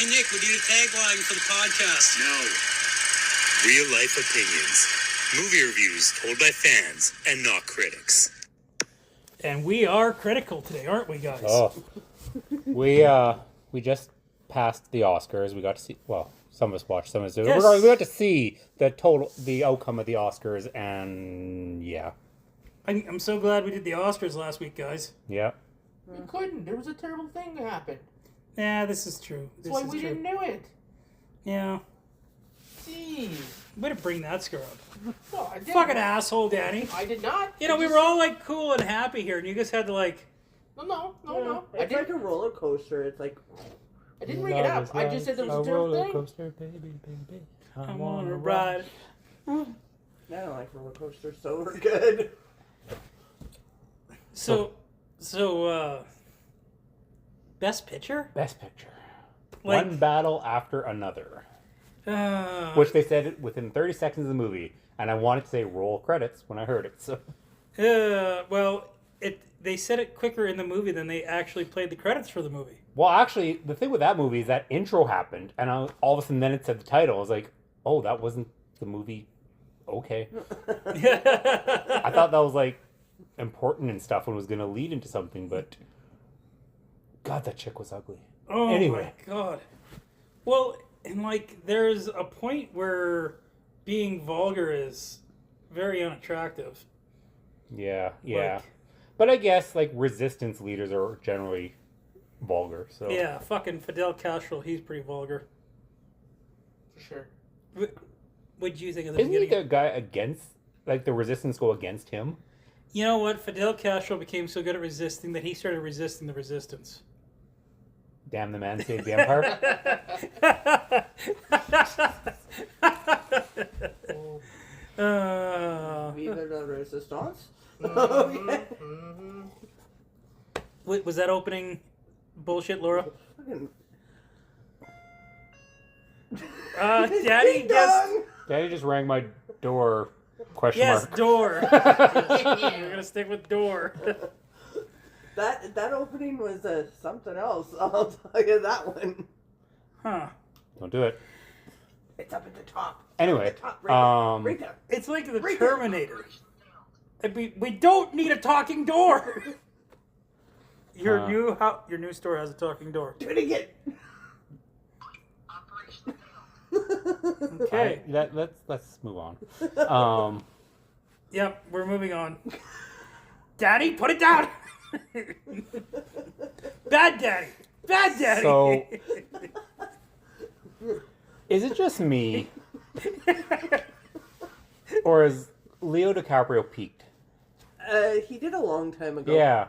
Hey, Nick, we need a tagline for the podcast. No. Real life opinions. Movie reviews told by fans and not critics. And we are critical today, aren't we, guys? Oh. We just passed the Oscars. We got to see, well, some of us watched, some of us didn't. Yes. We got to see the outcome of the Oscars, and yeah. I'm so glad we did the Oscars last week, guys. Yeah. We couldn't. There was a terrible thing that happened. Yeah, this is true. That's why we didn't do it. Yeah. Jeez. Way to bring that screw up. No, I didn't. Fucking asshole, Danny. I did not. You know, we were all like cool and happy here, and you guys had to like. No. It's like a roller coaster. It's like. I didn't bring it up. I just said there was a terrible thing. Coaster, baby. I wanna ride. I don't like roller coasters, so we're good. So, Best Picture? Best Picture. Like, One battle after another. Uh, Which they said within 30 seconds of the movie, and I wanted to say roll credits when I heard it. So. well, they said it quicker in the movie than they actually played the credits for the movie. Well, actually, the thing with that movie is that intro happened, and all of a sudden then it said the title. I was like, oh, that wasn't the movie. Okay. I thought that was like important and stuff and was going to lead into something, but God, that chick was ugly. Oh anyway. My God. Well, and like there's a point where being vulgar is very unattractive. Yeah. Like, but I guess like resistance leaders are generally vulgar. So yeah, fucking Fidel Castro, he's pretty vulgar. For sure. What do you think of the Isn't he beginning? the guy against, like the resistance go against him? You know what? Fidel Castro became so good at resisting that he started resisting the resistance. Damn, the man saved the empire. Viva la resistance. Wait, was that opening bullshit, Laura? Daddy, guess. Daddy just rang my door. Question Yes, mark. door. We're gonna stick with door. That opening was something else. I'll tell you that one. Huh. Don't do it. It's up at the top. Anyway, Right there. It's like the Terminator. We don't need a talking door. Your new store has a talking door. Do it again. Okay. Let's move on. Yep, we're moving on. Daddy, put it down. Bad daddy. Bad daddy. So, is it just me, or is Leo DiCaprio peaked? He did a long time ago. Yeah.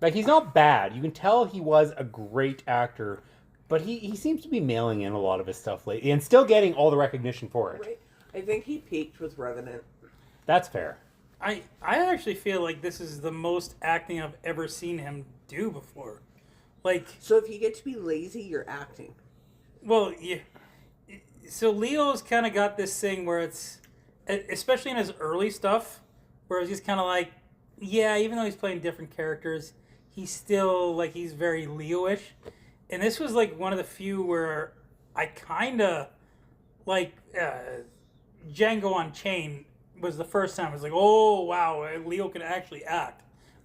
Like, he's not bad. You can tell he was a great actor, but he seems to be mailing in a lot of his stuff lately and still getting all the recognition for it. Right. I think he peaked with Revenant. That's fair. I actually feel like this is the most acting I've ever seen him do before. Like, So if you get to be lazy, you're acting. well, yeah. So Leo's kind of got this thing where it's, especially in his early stuff, where it's just kind of like, yeah, even though he's playing different characters, he's still like he's very Leo-ish. And this was like one of the few where I kind of like Django Unchained was the first time. I was like, oh wow, Leo can actually act.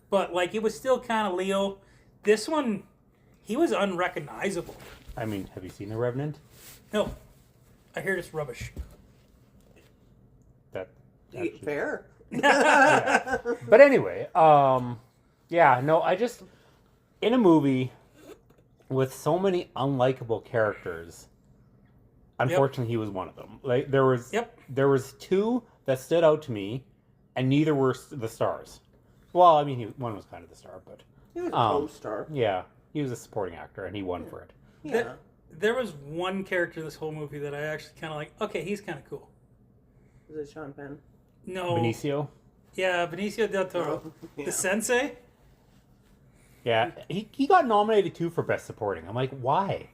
But like it was still kind of Leo. This one, he was unrecognizable. I mean, have you seen The Revenant? No, I hear it's rubbish. That. Fair. Yeah. But anyway, yeah, no, I just, in a movie with so many unlikable characters, unfortunately he was one of them. Like there was two that stood out to me, and neither were the stars. Well, I mean, one was kind of the star, but He was a co-star. yeah, he was a supporting actor, and he won for it. Yeah. There was one character in this whole movie that I actually kind of like. Okay, he's kind of cool. Was it Sean Penn? No. Benicio. Yeah, Benicio del Toro. Yeah. The sensei? Yeah, he got nominated too for Best Supporting. I'm like, why?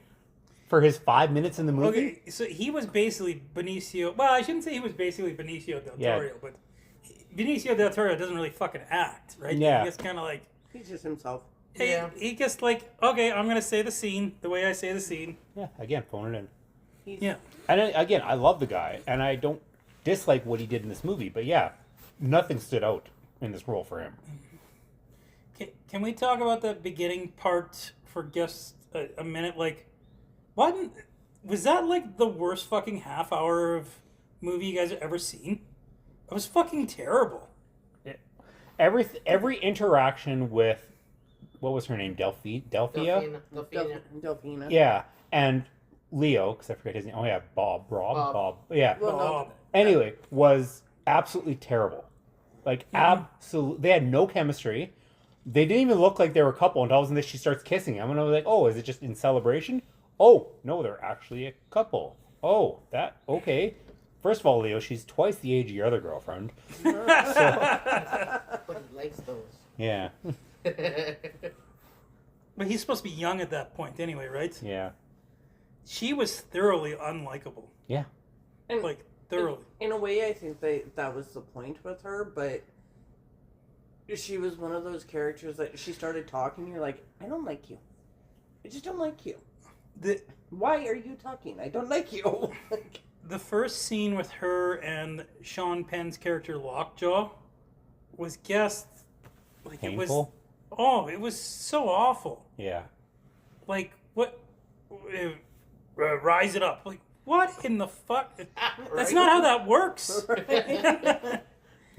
For his 5 minutes in the movie? Okay, so he was basically Benicio. Well, I shouldn't say he was basically Benicio del Toro, but Benicio del Toro doesn't really fucking act, right? Yeah. It's kind of like. He's just himself. He just like, okay, I'm gonna say the scene the way I say the scene. Yeah, again, phone it in. Yeah. And again, I love the guy, and I don't dislike what he did in this movie, but yeah, nothing stood out in this role for him. Can we talk about the beginning part for just a minute? Like, was that like the worst fucking half hour of movie you guys have ever seen? It was fucking terrible. Every interaction with, what was her name? Delphia? Delphina. Yeah, and Leo, because I forget his name. Oh yeah, Bob. Yeah. Well, no. Bob. Anyway, was absolutely terrible. Like, absolutely, they had no chemistry. They didn't even look like they were a couple until all of a sudden she starts kissing him, and I was like, oh, is it just in celebration? Oh no, they're actually a couple. Oh, okay. First of all, Leo, she's twice the age of your other girlfriend. But he likes those. Yeah. But he's supposed to be young at that point anyway, right? Yeah. She was thoroughly unlikable. Yeah. And Like, thoroughly. in a way, I think that was the point with her, but she was one of those characters that she started talking, you're like, I don't like you. I just don't like you. Why are you talking? I don't like you. The first scene with her and Sean Penn's character Lockjaw was like Painful? it was so awful. Yeah. Like, what? Rise it up. Like, what in the fuck? That's not how that works.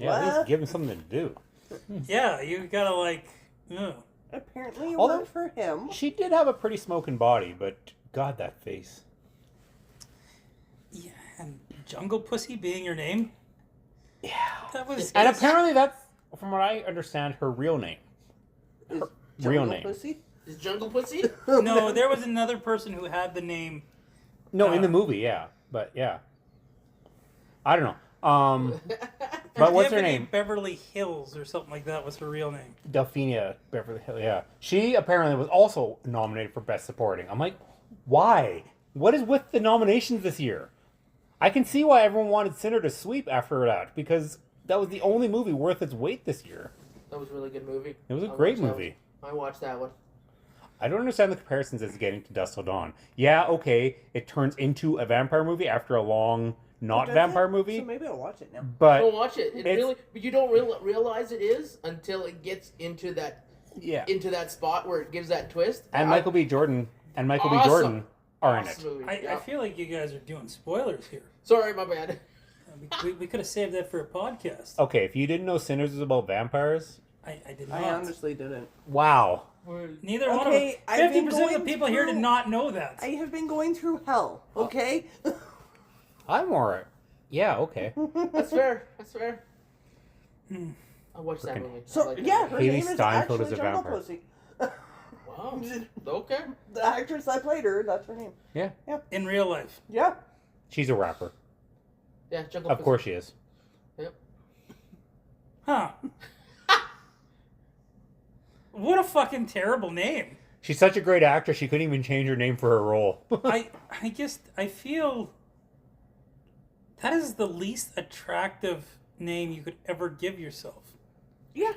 Yeah, at least give him something to do. Yeah, you gotta like. Ugh. Apparently it Although- worked for him. She did have a pretty smoking body, but God, that face. Yeah, and Jungle Pussy being your name. Yeah. That was. And apparently that's, from what I understand, her real name. Is real Jungle name. Pussy? Is Jungle Pussy? No, there was another person who had the name. No, in the movie, yeah. But yeah. I don't know. But what's her Tiffany name? Beverly Hills or something like that was her real name. Delphina Beverly Hills, yeah. She apparently was also nominated for Best Supporting. I'm like, why? What is with the nominations this year? I can see why everyone wanted Sinner to sweep after that, because that was the only movie worth its weight this year. That was a really good movie. It was a I great watched that movie. one. I watched that one. I don't understand the comparisons as getting to Dusk Till Dawn. Yeah, okay, it turns into a vampire movie after a long not Does vampire it? movie, So maybe I'll watch it now. but Don't watch it. it's- But you don't realize it is until it gets into that yeah. spot where it gives that twist. And Michael B. Jordan are in Awesome it. movie. I Yeah. feel like you guys are doing spoilers here. Sorry, my bad. We could have saved that for a podcast. Okay, if you didn't know Sinners is about vampires, I did not. I honestly didn't. wow. Neither one of us. Okay, I've been 50% of the going people here did through- not know that. I have been going through hell, okay? I'm alright. Yeah, okay. That's fair. That's fair. Hmm. I watched that Frickin- movie. I So, like that yeah, movie. her Haley name is Steinfeld actually is a Jungle vampire. Pussy. Wow. Okay. The actress that played her, that's her name. Yeah. In real life. Yeah. She's a rapper. Yeah, Jungle Of Pussy. course she is. Yep. Huh. What a fucking terrible name. She's such a great actress, she couldn't even change her name for her role. I feel that is the least attractive name you could ever give yourself.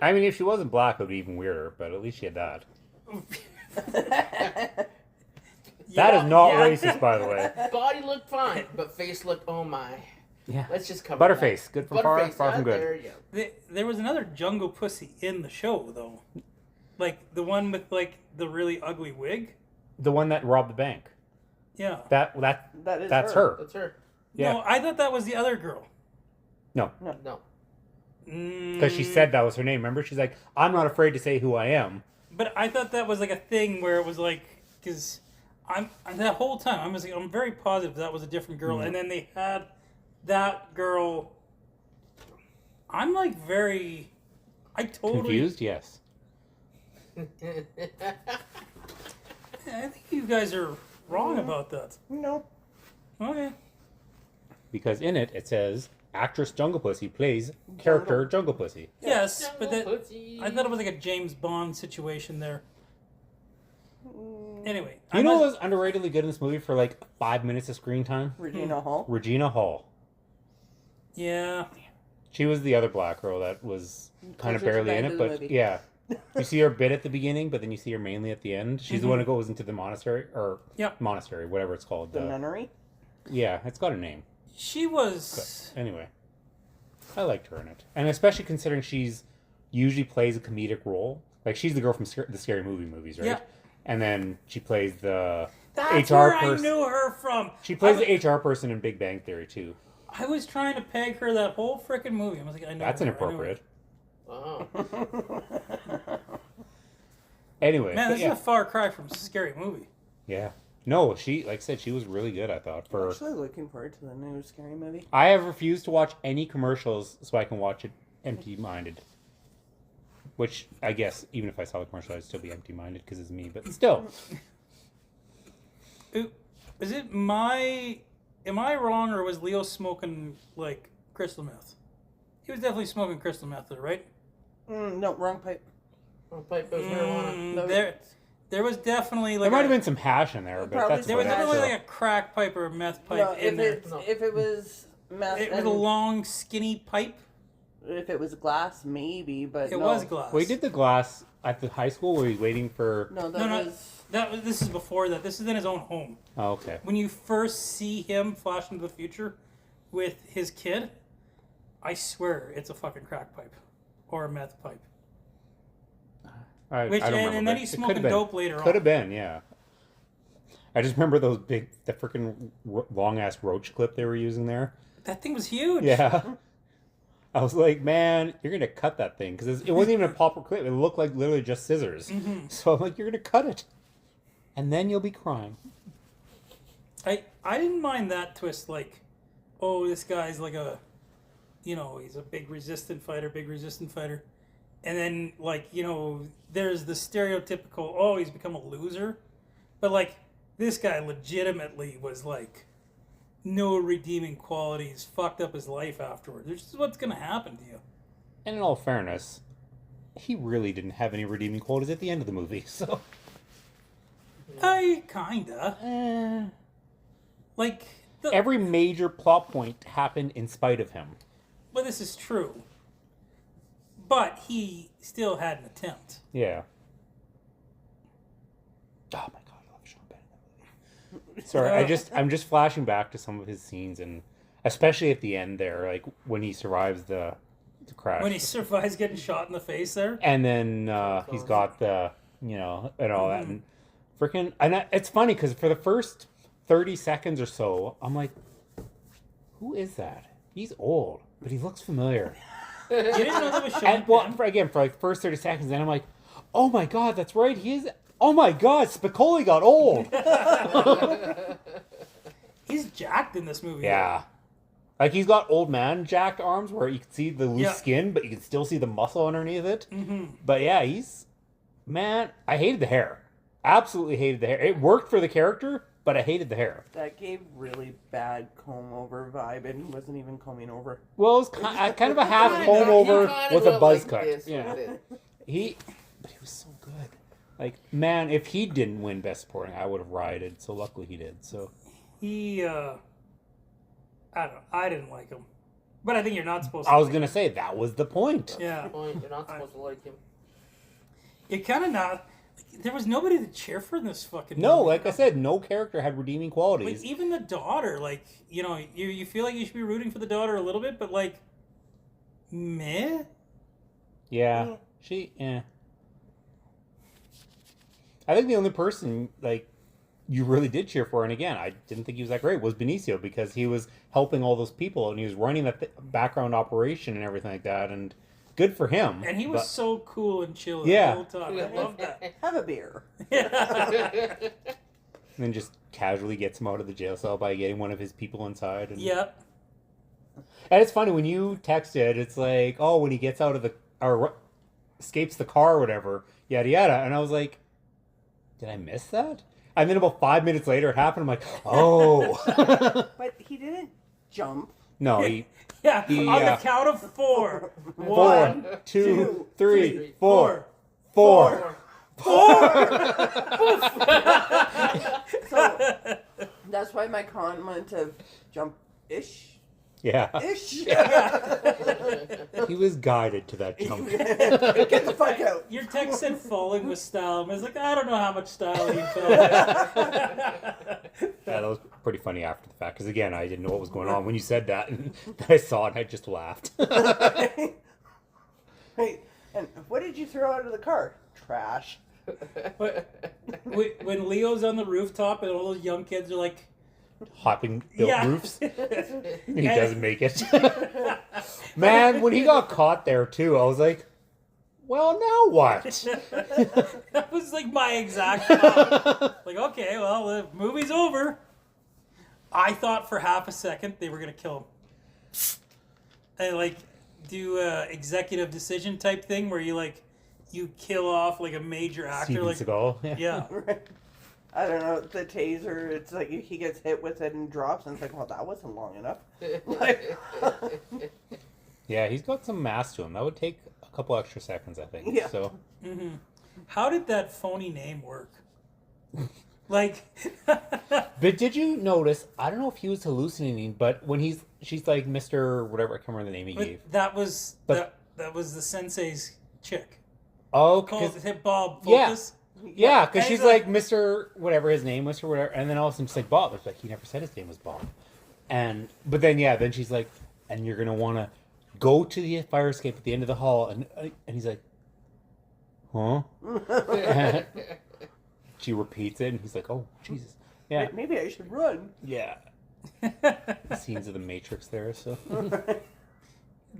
I mean, if she wasn't black, it would be even weirder, but at least she had that. That is not racist, by the way. Body looked fine, but face looked, oh my. Yeah. Let's just cover Butterface. Good from far, Butterface, far from good. There you go. There was another Jungle Pussy in the show, though. Like, the one with, like, the really ugly wig. The one that robbed the bank. Yeah. That is That's her. That's her. Yeah. No, I thought that was the other girl. No. No. Because she said that was her name. Remember? She's like, I'm not afraid to say who I am. But I thought that was like a thing where it was like, because I'm that whole time I'm very positive that was a different girl, and then they had that girl. I'm like I totally Confused? Yes. I think you guys are wrong about that. No. Okay. Because in it says, actress Jungle Pussy plays character Jungle Pussy. Yes, but Jungle that Pussy. I thought it was like a James Bond situation there. Anyway, You know what was underratedly good in this movie for like 5 minutes of screen time? Regina Hall. Regina Hall. Yeah. She was the other black girl that was kind of Closer to barely the in end it, of the but movie. yeah. You see her a bit at the beginning, but then you see her mainly at the end. She's the one who goes into the monastery, or monastery, whatever it's called. The nunnery? Yeah, it's got a name. She was... But anyway, I liked her in it. And especially considering she's usually plays a comedic role. Like, she's the girl from the Scary Movie movies, right? Yeah. And then she plays the That's HR where person. I knew her from. She plays the HR person in Big Bang Theory, too. I was trying to peg her that whole freaking movie. I was like, I know That's her, inappropriate. Wow. Anyway. Man, this is a far cry from Scary Movie. Yeah. No, she, like I said, she was really good, I thought. I'm actually looking forward to the new Scary Movie. I have refused to watch any commercials so I can watch it empty-minded. Which, I guess, even if I saw the commercial, I'd still be empty-minded because it's me. But still. Is it my... Am I wrong, or was Leo smoking, like, crystal meth? He was definitely smoking crystal meth, though, right? No, wrong pipe. Wrong pipe was marijuana. No, There was definitely, like... There might have been some hash in there, but Probably that's There was about it, definitely, so. like, a crack pipe or a meth pipe No, in there. if it was meth, It was a long, skinny pipe. if it was glass, maybe, but It no. was glass. We did the glass at the high school where he's waiting for... No, that No, was... This is before that. This is in his own home. Oh, okay. When you first see him flash into the future with his kid, I swear it's a fucking crack pipe or a meth pipe. I Which, don't and remember. then he's It could've smoking been. dope later on. Could have been, yeah. I just remember the freaking long-ass roach clip they were using there. That thing was huge. Yeah. I was like, man, you're going to cut that thing. Because it wasn't even a proper clip. It looked like literally just scissors. Mm-hmm. So I'm like, you're going to cut it. And then you'll be crying. I didn't mind that twist, like, oh, this guy's like a, he's a big resistant fighter. And then, like, there's the stereotypical, oh, he's become a loser. But, like, this guy legitimately was, like, no redeeming qualities, fucked up his life afterwards. Which is what's going to happen to you. And in all fairness, he really didn't have any redeeming qualities at the end of the movie, so... Kinda. Like... Every major plot point happened in spite of him. Well, this is true. But he still had an attempt. Yeah. Oh my god, I love Sean Penn in that movie. Sorry, I'm just flashing back to some of his scenes, and especially at the end there, like when he survives the crash. When he survives getting shot in the face there. And then he's got the, and all that. And freaking, it's funny because for the first 30 seconds or so, I'm like, who is that? He's old, but he looks familiar. You didn't know that was Sean And, well, Penn? for like the first 30 seconds, then I'm like, oh my god, that's right. He is. Oh my god, Spicoli got old. He's jacked in this movie. Yeah. Like he's got old man jacked arms where you can see the loose skin, but you can still see the muscle underneath it. Mm-hmm. But yeah, man, I hated the hair. Absolutely hated the hair. It worked for the character, but I hated the hair. That gave really bad comb-over vibe, and he wasn't even combing over. Well, it was kind of a half comb over with a buzz cut. Yeah. But But he was so good. Like, man, if he didn't win Best Supporting, I would have rioted. So luckily he did. So He, I don't know. I didn't like him. But I think you're not supposed to. I was gonna say that was the point. Yeah. you're not supposed to like him. You're kind of not. There was nobody to cheer for in this fucking No, movie. like I said, no character had redeeming qualities. Like, even the daughter, like, you feel like you should be rooting for the daughter a little bit, but, like, meh? Yeah, yeah. I think the only person, like, you really did cheer for, and again, I didn't think he was that great, was Benicio, because he was helping all those people, and he was running that background operation and everything like that, and good for him. And he was so cool and chill Yeah. the whole time. I love that. Have a beer. And then just casually gets him out of the jail cell by getting one of his people inside. And, Yep. and it's funny, when you text it, it's like, oh, when he gets out of or escapes the car or whatever, yada yada, and I was like, did I miss that? And then about 5 minutes later it happened, I'm like, oh. But he didn't jump. No, he... Yeah, He, on the count of 4. 4, 1, 2, 3, 4. 4. So that's why my comment of jump-ish. Yeah. Ish. He was guided to that jump. Get the fuck out. Your text said falling with style. I was like, I don't know how much style he fell with. Yeah, that was pretty funny after the fact. Because again, I didn't know what was going on when you said that, and then I saw it, and I just laughed. Hey, and what did you throw out of the car? Trash. When Leo's on the rooftop and all those young kids are like, Hopping built Yeah. roofs. He doesn't make it. Man, when he got caught there too, I was like, well, now what? that was like my exact thought. Like, okay, well, the movie's over. I thought for half a second they were going to kill him. And like, do a executive decision type thing where you kill off like a major actor. Steven Like, Seagal. yeah. I don't know, the taser, it's like he gets hit with it and drops, and it's like, well, that wasn't long enough. Like, Yeah, he's got some mass to him. That would take a couple extra seconds, I think. Yeah. So How did that phony name work? Like, But did you notice, I don't know if he was hallucinating, but when she's like Mr. whatever, I can't remember the name he gave. that was But- that was the sensei's chick. Oh, Called 'cause- hit Bob Yeah. Focus. yeah, because And she's he's like Mr. whatever his name was or whatever, and then all of a sudden she's like Bob. It's like he never said his name was Bob. But then she's like, and you're gonna want to go to the fire escape at the end of the hall, and he's like, huh? She repeats it, and he's like, oh Jesus, yeah, maybe I should run. yeah. Scenes of the Matrix there, so.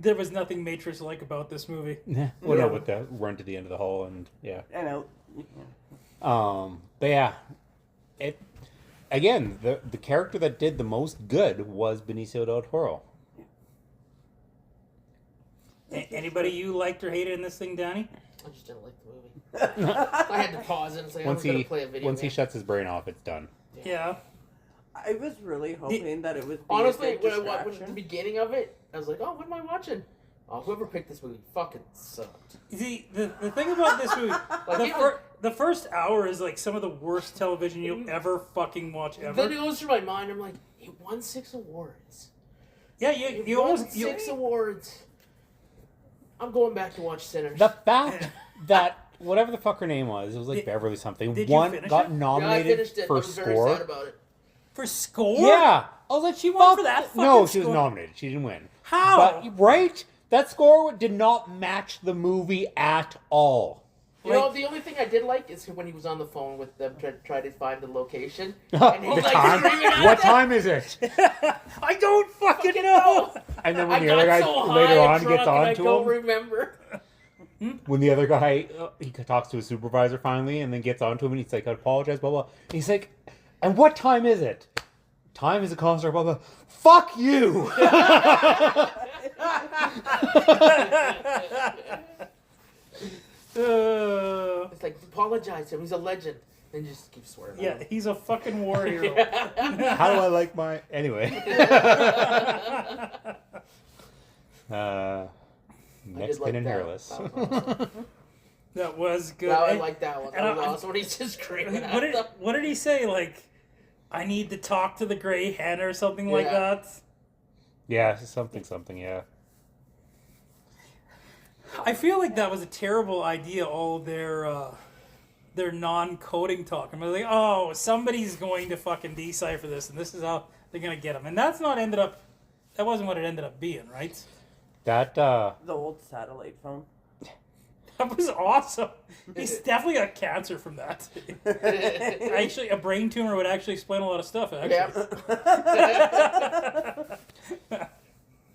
There was nothing Matrix-like about this movie. Well, no, with the run to the end of the hall, and yeah. I know. But yeah, it again, the character that did the most good was Benicio del Toro. Anybody you liked or hated in this thing, Danny? I just didn't like the movie. I had to pause it and say, I'm going to play a video Once he game. shuts his brain off, it's done. Yeah. I was really hoping that it was Honestly, a when I good watched the distraction. beginning of it, I was like, oh, what am I watching? Oh, whoever picked this movie fucking sucked. See, the thing about this movie, the first hour is like some of the worst television you'll ever fucking watch ever. Then it goes through my mind, I'm like, he won 6 awards. Yeah, He you won almost... 6 awards. I'm going back to watch Sinners. The fact that whatever the fuck her name was, it was like Beverly something, did you finish got it? yeah, I nominated finished it. I for was very score. sad about it. For score? Yeah, I was like, She won for that No, fucking she was score. nominated. She didn't win. How? But right, that score did not match the movie at all. You know, the only thing I did like is when he was on the phone with them try to find the location. And he's The like time? screaming at What them. time is it? I don't fucking know! And then I when the other got guy so high later and on drunk gets and on I to don't him, remember. when the other guy he talks to his supervisor finally, and then gets on to him, and he's like, "I apologize, blah blah." And he's like, "And what time is it?" Time is a concert, blah blah. Fuck you. It's like, apologize to him. He's a legend. And just keep swearing. Yeah, he's a fucking war hero. How do I like my anyway? Next like pin and that. hairless. That was good. Wow, I And- like that one. and That was I- awesome when he's just screaming what at did them. what did he say? Like, I need to talk to the gray hen or something like Yeah. that. Yeah, something. Yeah. I feel like that was a terrible idea. All their non-coding talk. I'm like, oh, somebody's going to fucking decipher this, and this is how they're gonna get him. And that's not ended up. That wasn't what it ended up being, right? That The old satellite phone. That was awesome. He's definitely got cancer from that. Actually, a brain tumor would actually explain a lot of stuff. Actually. Yeah.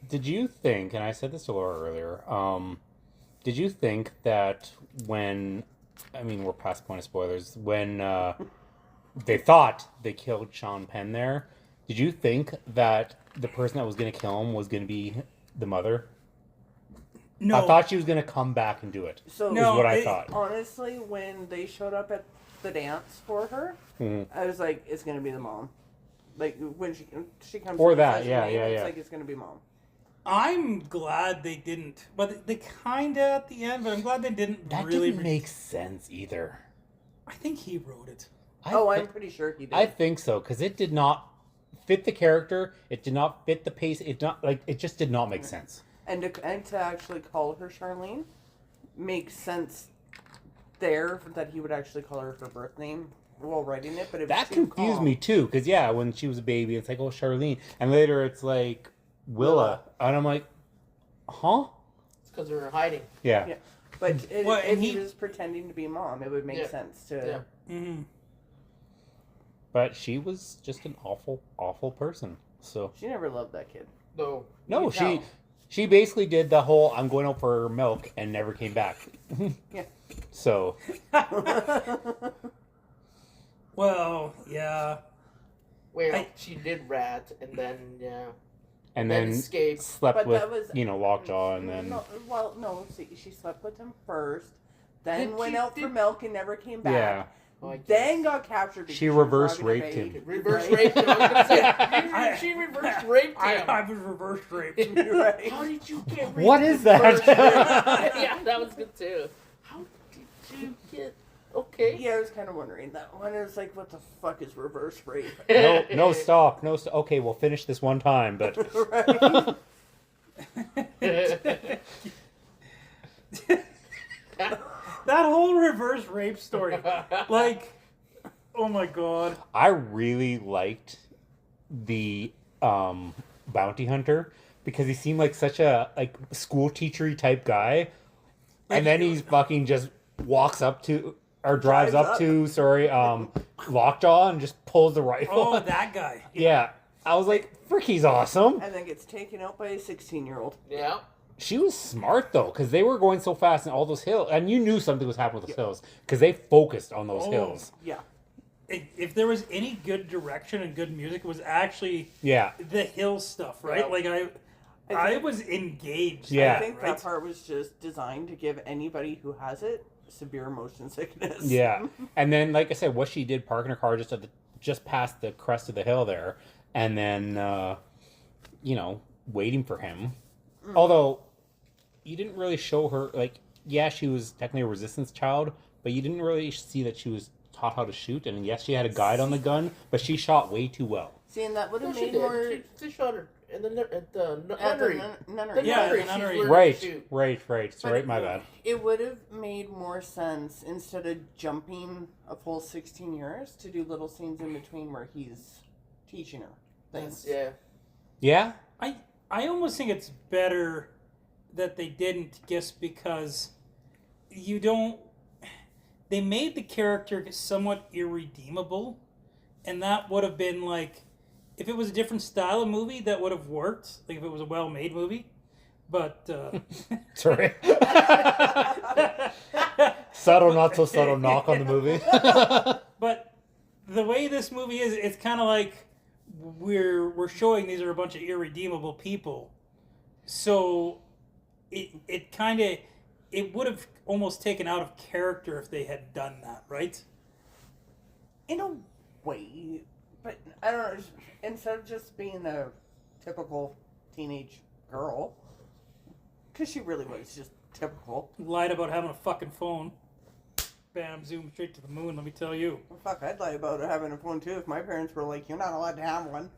Did you think, and I said this to Laura earlier, did you think that when, I mean, we're past the point of spoilers, when they thought they killed Sean Penn there, did you think that the person that was going to kill him was going to be the mother? No. I thought she was going to come back and do it. So No, is what I it- thought. honestly, when they showed up at the dance for her, Mhm. I was like, it's gonna be the mom. Like when she comes Or and that, says her yeah, name, yeah, it's yeah. like it's gonna be mom. I'm glad they didn't. But they kind of at the end, but I'm glad they didn't That really. didn't make sense either. I think he wrote it. I'm pretty sure he did. I think so, because it did not fit the character. It did not fit the pace. It just did not make sense. And to actually call her Charlene makes sense there that he would actually call her birth name while writing it, but it That was too confused calm. me too, because when she was a baby, it's like, oh, Charlene, and later it's like Willa, and I'm like, huh? It's because they're hiding. Yeah. But Well, if and he he- was pretending to be mom, it would make sense to. Yeah. Mm-hmm. But she was just an awful, awful person. So She never loved that kid. No. no, No. she basically did the whole I'm going out for milk and never came back. Yeah. So Well, yeah. Well, she did rat, and then and then then escaped. slept But with that was Lockjaw, and then No. See, she slept with him first, then Did went she- out for did- milk and never came back. yeah, Oh, I guess. Then got captured. because She was reverse robbing a raped bank. him. Reverse Right? raped him. I was gonna say, she reverse raped him. I was reverse raped. Right. How did you get raped? What is reverse that? raped? Yeah, that was good too. How did you get? Okay. Yeah, I was kind of wondering that one. It was like, what the fuck is reverse rape? no, stop. Okay, we'll finish this one time, but Right? That whole reverse rape story. Like, oh my god. I really liked the bounty hunter because he seemed like such a school teachery type guy, and then he's fucking just walks up to or drives up to Lockjaw and just pulls the rifle. Oh, that guy. Yeah, I was like, frick, he's awesome. And then gets taken out by a 16-year-old. Yeah. She was smart though, because they were going so fast in all those hills, and you knew something was happening with those hills because they focused on those hills. Yeah. If there was any good direction and good music, it was actually Yeah, the hill stuff, right? Yeah. Like I was engaged. Yeah. I think right? that part was just designed to give anybody who has it severe motion sickness. yeah. And then, like I said, what she did, parking her car just past the crest of the hill there, and then waiting for him. Although you didn't really show her, she was technically a resistance child, but you didn't really see that she was taught how to shoot. And yes, she had a guide on the gun, but she shot way too well. See, and that would No, have she made did. more... She shot her at the At nunnery. the nunnery. Yeah, nunnery, the nunnery. she's learning to shoot. Right. But Sorry, my bad. It would have made more sense instead of jumping a full 16 years to do little scenes in between where he's teaching her things. Yeah. Yeah? I almost think it's better that they didn't, just because they made the character somewhat irredeemable, and that would have been like, if it was a different style of movie, that would have worked, like if it was a well-made movie, but Sorry. Subtle, not so subtle knock on the movie. but the way this movie is, it's kind of like we're showing these are a bunch of irredeemable people, so it would have almost taken out of character if they had done that, right? In a way, but I don't know. Instead of just being a typical teenage girl, because she really was just typical. Lied about having a fucking phone. Bam, zoom straight to the moon, let me tell you. Well, fuck, I'd lie about having a phone too if my parents were like, "You're not allowed to have one."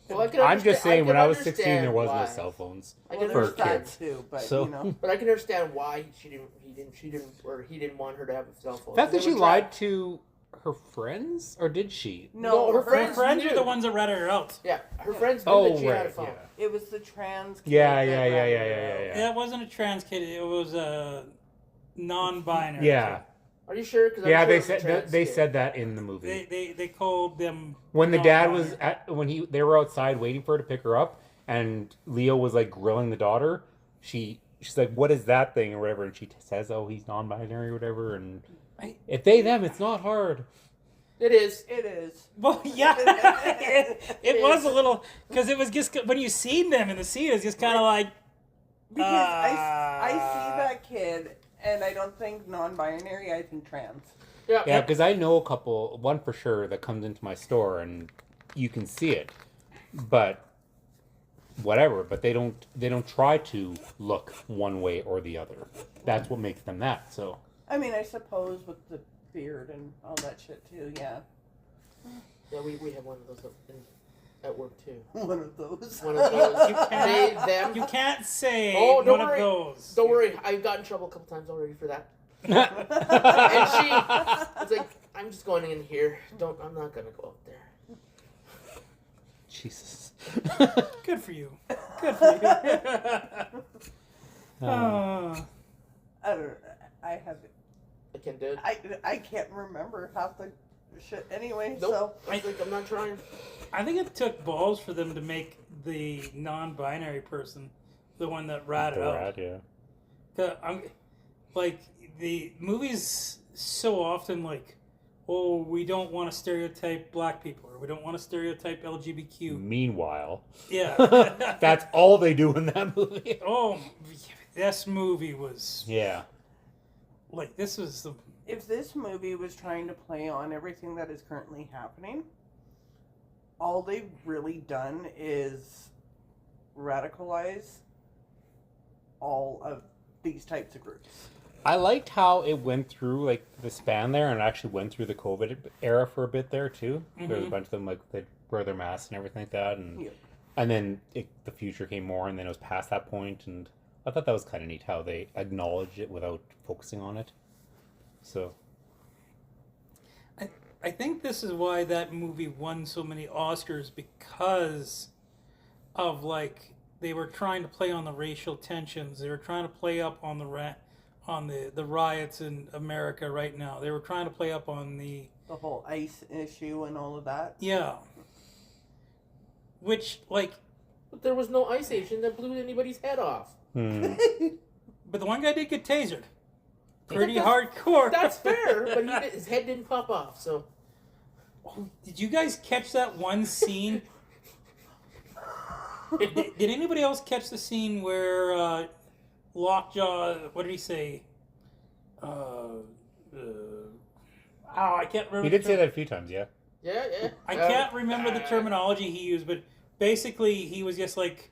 Well, I can I'm just understand- saying, when can I was 16, there understand was no why. cell phones. I Well, can there's for that kids. too, but So- you know. But I can understand why he didn't want her to have a cell phone. The fact that They she were lied to her friends, or did she? No, her Her friends friends knew. are the ones that ratted her out. Yeah, her friends knew Oh, that she had a right, phone. yeah. It was the trans kid. Yeah. that ratted her out. Yeah. It wasn't a trans kid, it was a non-binary Yeah. Are you sure? 'Cause I'm Yeah, sure they it was a said trans they kid. said that in the movie. They called them When the dad was non-binary. they were outside waiting for her to pick her up, and Leo was like grilling the daughter. She's like, "What is that thing?" or whatever, and she says, "Oh, he's non-binary or whatever." And if they them, it's not hard. It is. It is. Well, yeah, it was a little, because it was just when you seen them in the scene, it's just kind of like, Because I see that kid, and I don't think non-binary. I think trans. Yeah. Yeah, because I know one for sure that comes into my store, and you can see it, but whatever. But they don't try to look one way or the other. That's what makes them that. So I mean, I suppose with the beard and all that shit too. Yeah. Yeah, we have one of those. At work too. One of those. One of those. You can't, They, them. you can't say Oh, don't one worry. of those. Don't worry, I got in trouble a couple times already for that. And she was like, "I'm just going in here. I'm not gonna go up there." Jesus. Good for you. Good for you. I don't. I have. I can do it. I can't remember half the shit anyway. Nope. I'm not trying. I think it took balls for them to make the non-binary person the one that ratted out. Yeah. Like, the movies so often, like, oh, we don't want to stereotype black people, or we don't want to stereotype LGBTQ. Meanwhile, Yeah. that's all they do in that movie. Oh, this movie was... Yeah. Like, this was the... If this movie was trying to play on everything that is currently happening, all they've really done is radicalize all of these types of groups. I liked how it went through, like, the span there, and it actually went through the COVID era for a bit there, too. Mm-hmm. There was a bunch of them, like, they'd wear their masks and everything like that, and Yeah. and then the future came more, and then it was past that point, and I thought that was kind of neat how they acknowledged it without focusing on it. So... I think this is why that movie won so many Oscars, because of, like, they were trying to play on the racial tensions. They were trying to play up on the riots in America right now. They were trying to play up on the whole ICE issue and all of that. yeah. Which, like, But there was no ice agent that blew anybody's head off. but the one guy did get tasered. Pretty That's- hardcore. That's fair, but his head didn't pop off. So Oh, did you guys catch that one scene? did anybody else catch the scene where Lockjaw? What did he say? I can't remember. He did say that a few times, yeah. yeah. I can't remember the terminology he used, but basically he was just like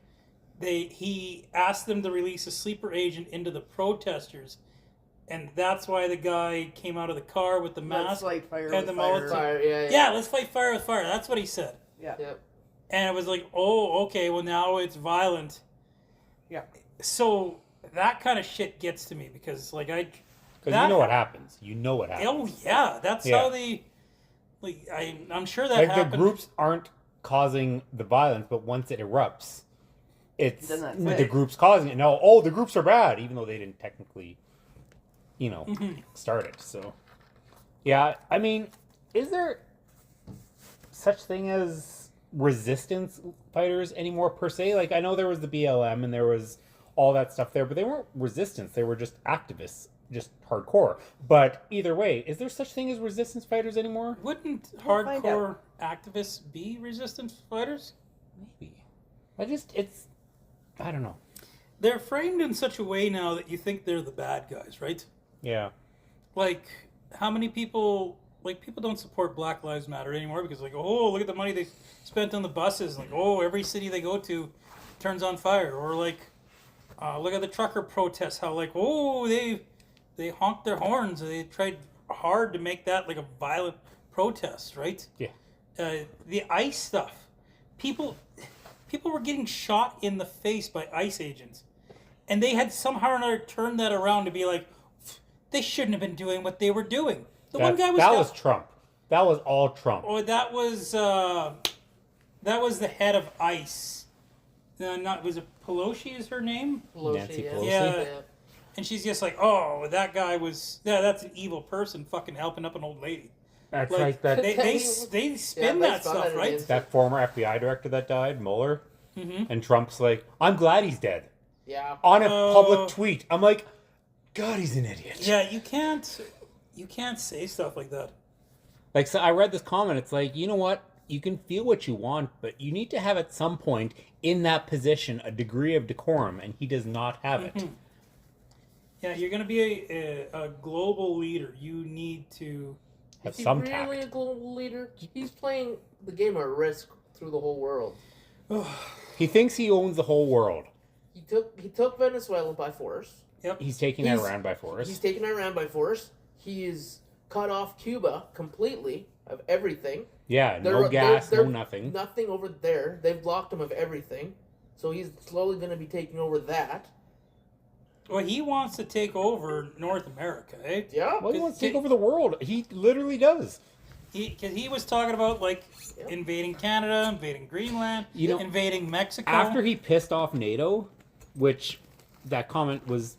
he asked them to release a sleeper agent into the protesters, and that's why the guy came out of the car with the Let's mask fight fire and with the fire. Molotov. Fire, yeah. Yeah, let's fight fire with fire. That's what he said. Yeah. Yep. And it was like, oh, okay, well now it's violent. Yeah. So that kind of shit gets to me because, like, Because that- you know what happens. You know what happens. oh yeah, that's Yeah. how they. Like, I'm sure that Like, happened. the groups aren't causing the violence, but once it erupts, it's Then that's the it. groups causing it. No, oh, the groups are bad, even though they didn't technically, start it. So, yeah, I mean, is there such thing as resistance fighters anymore per se? Like, I know there was the BLM and there was all that stuff there, but they weren't resistance. They were just activists, just hardcore. But either way, is there such thing as resistance fighters anymore? Wouldn't We'll find hardcore activists be resistance fighters? Maybe. I don't know. They're framed in such a way now that you think they're the bad guys, right? Yeah. Like, how many people, like, people don't support Black Lives Matter anymore because, like, oh, look at the money they spent on the buses. Like, oh, every city they go to turns on fire. Or, like, look at the trucker protests, how, like, oh, they honked their horns. They tried hard to make that, like, a violent protest, right? Yeah. The ICE stuff. People were getting shot in the face by ICE agents. And they had somehow or another turned that around to be like, they shouldn't have been doing what they were doing. One guy was that was Trump. That was all Trump. Oh, that was the head of ICE. Was it Pelosi? Is her name? Pelosi, Nancy yeah. Pelosi? Yeah. And she's just like, oh, that guy was. Yeah, that's an evil person, fucking helping up an old lady. That's Like, like that they spin they that spun stuff, it right? against- that former FBI director that died, Mueller, Mm-hmm. and Trump's like, I'm glad he's dead. Yeah. On a Oh. public tweet. I'm like, God, he's an idiot. Yeah, you can't say stuff like that. Like, so I read this comment. It's like, you know what? You can feel what you want, but you need to have at some point in that position a degree of decorum, and he does not have it. Mm-hmm. Yeah, you're going to be a global leader. You need to. Have Is he some really tact. a global leader? He's playing the game of Risk through the whole world. He thinks he owns the whole world. He took Venezuela by force. Yep. He's taking He's- Iran by force. He's taken Iran by force. He's cut off Cuba completely. of everything. Yeah, no gas, no nothing. Nothing over there. They've blocked him of everything. So he's slowly going to be taking over that. Well, he wants to take over North America, eh? Yeah. Well, he wants to take over the world. He literally does. Because he was talking about, like, invading Canada, invading Greenland, invading Mexico. After he pissed off NATO, which that comment was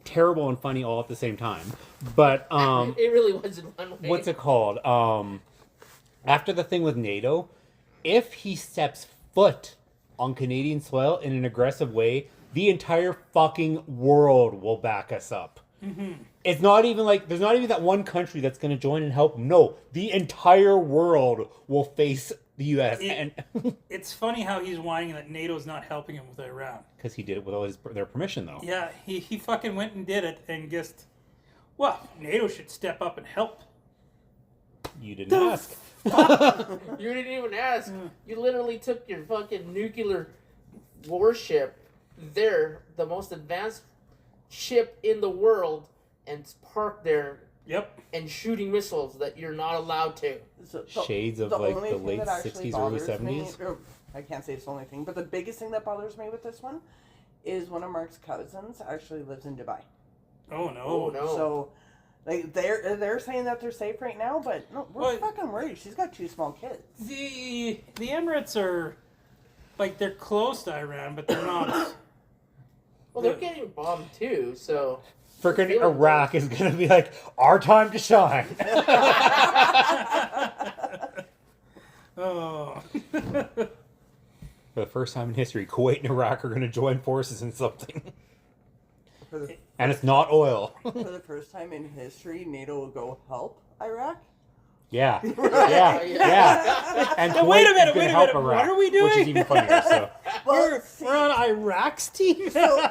terrible and funny all at the same time. But, it really was in one way. what's it called? After the thing with NATO, if he steps foot on Canadian soil in an aggressive way, the entire fucking world will back us up. Mm-hmm. It's not even like, there's not even that one country that's going to join and help. No, the entire world will face the U.S. It's funny how he's whining that NATO's not helping him with Iran. Because he did it with their permission, though. Yeah, he fucking went and did it and just, well, NATO should step up and help. You didn't ask. You didn't even ask. You literally took your fucking nuclear warship there, the most advanced ship in the world, and parked there. Yep. And shooting missiles that you're not allowed to. Shades of like the late 60s, early 70s. I can't say it's the only thing, but the biggest thing that bothers me with this one is one of Mark's cousins actually lives in Dubai. Oh no! Oh no! So, like they're saying that they're safe right now, but no, we're fucking worried. She's got 2 small kids. The Emirates are, like, they're close to Iran, but they're not. Well, they're getting bombed too, so. Freaking Iraq is going to be like, our time to shine. Oh. For the first time in history, Kuwait and Iraq are going to join forces in something. And it's not oil. For the first time in history, NATO will go help Iraq? Yeah. Yeah. And Kuwait wait a minute, Iraq, what are we doing? Which is even funnier, so. We're on Iraq's team? So,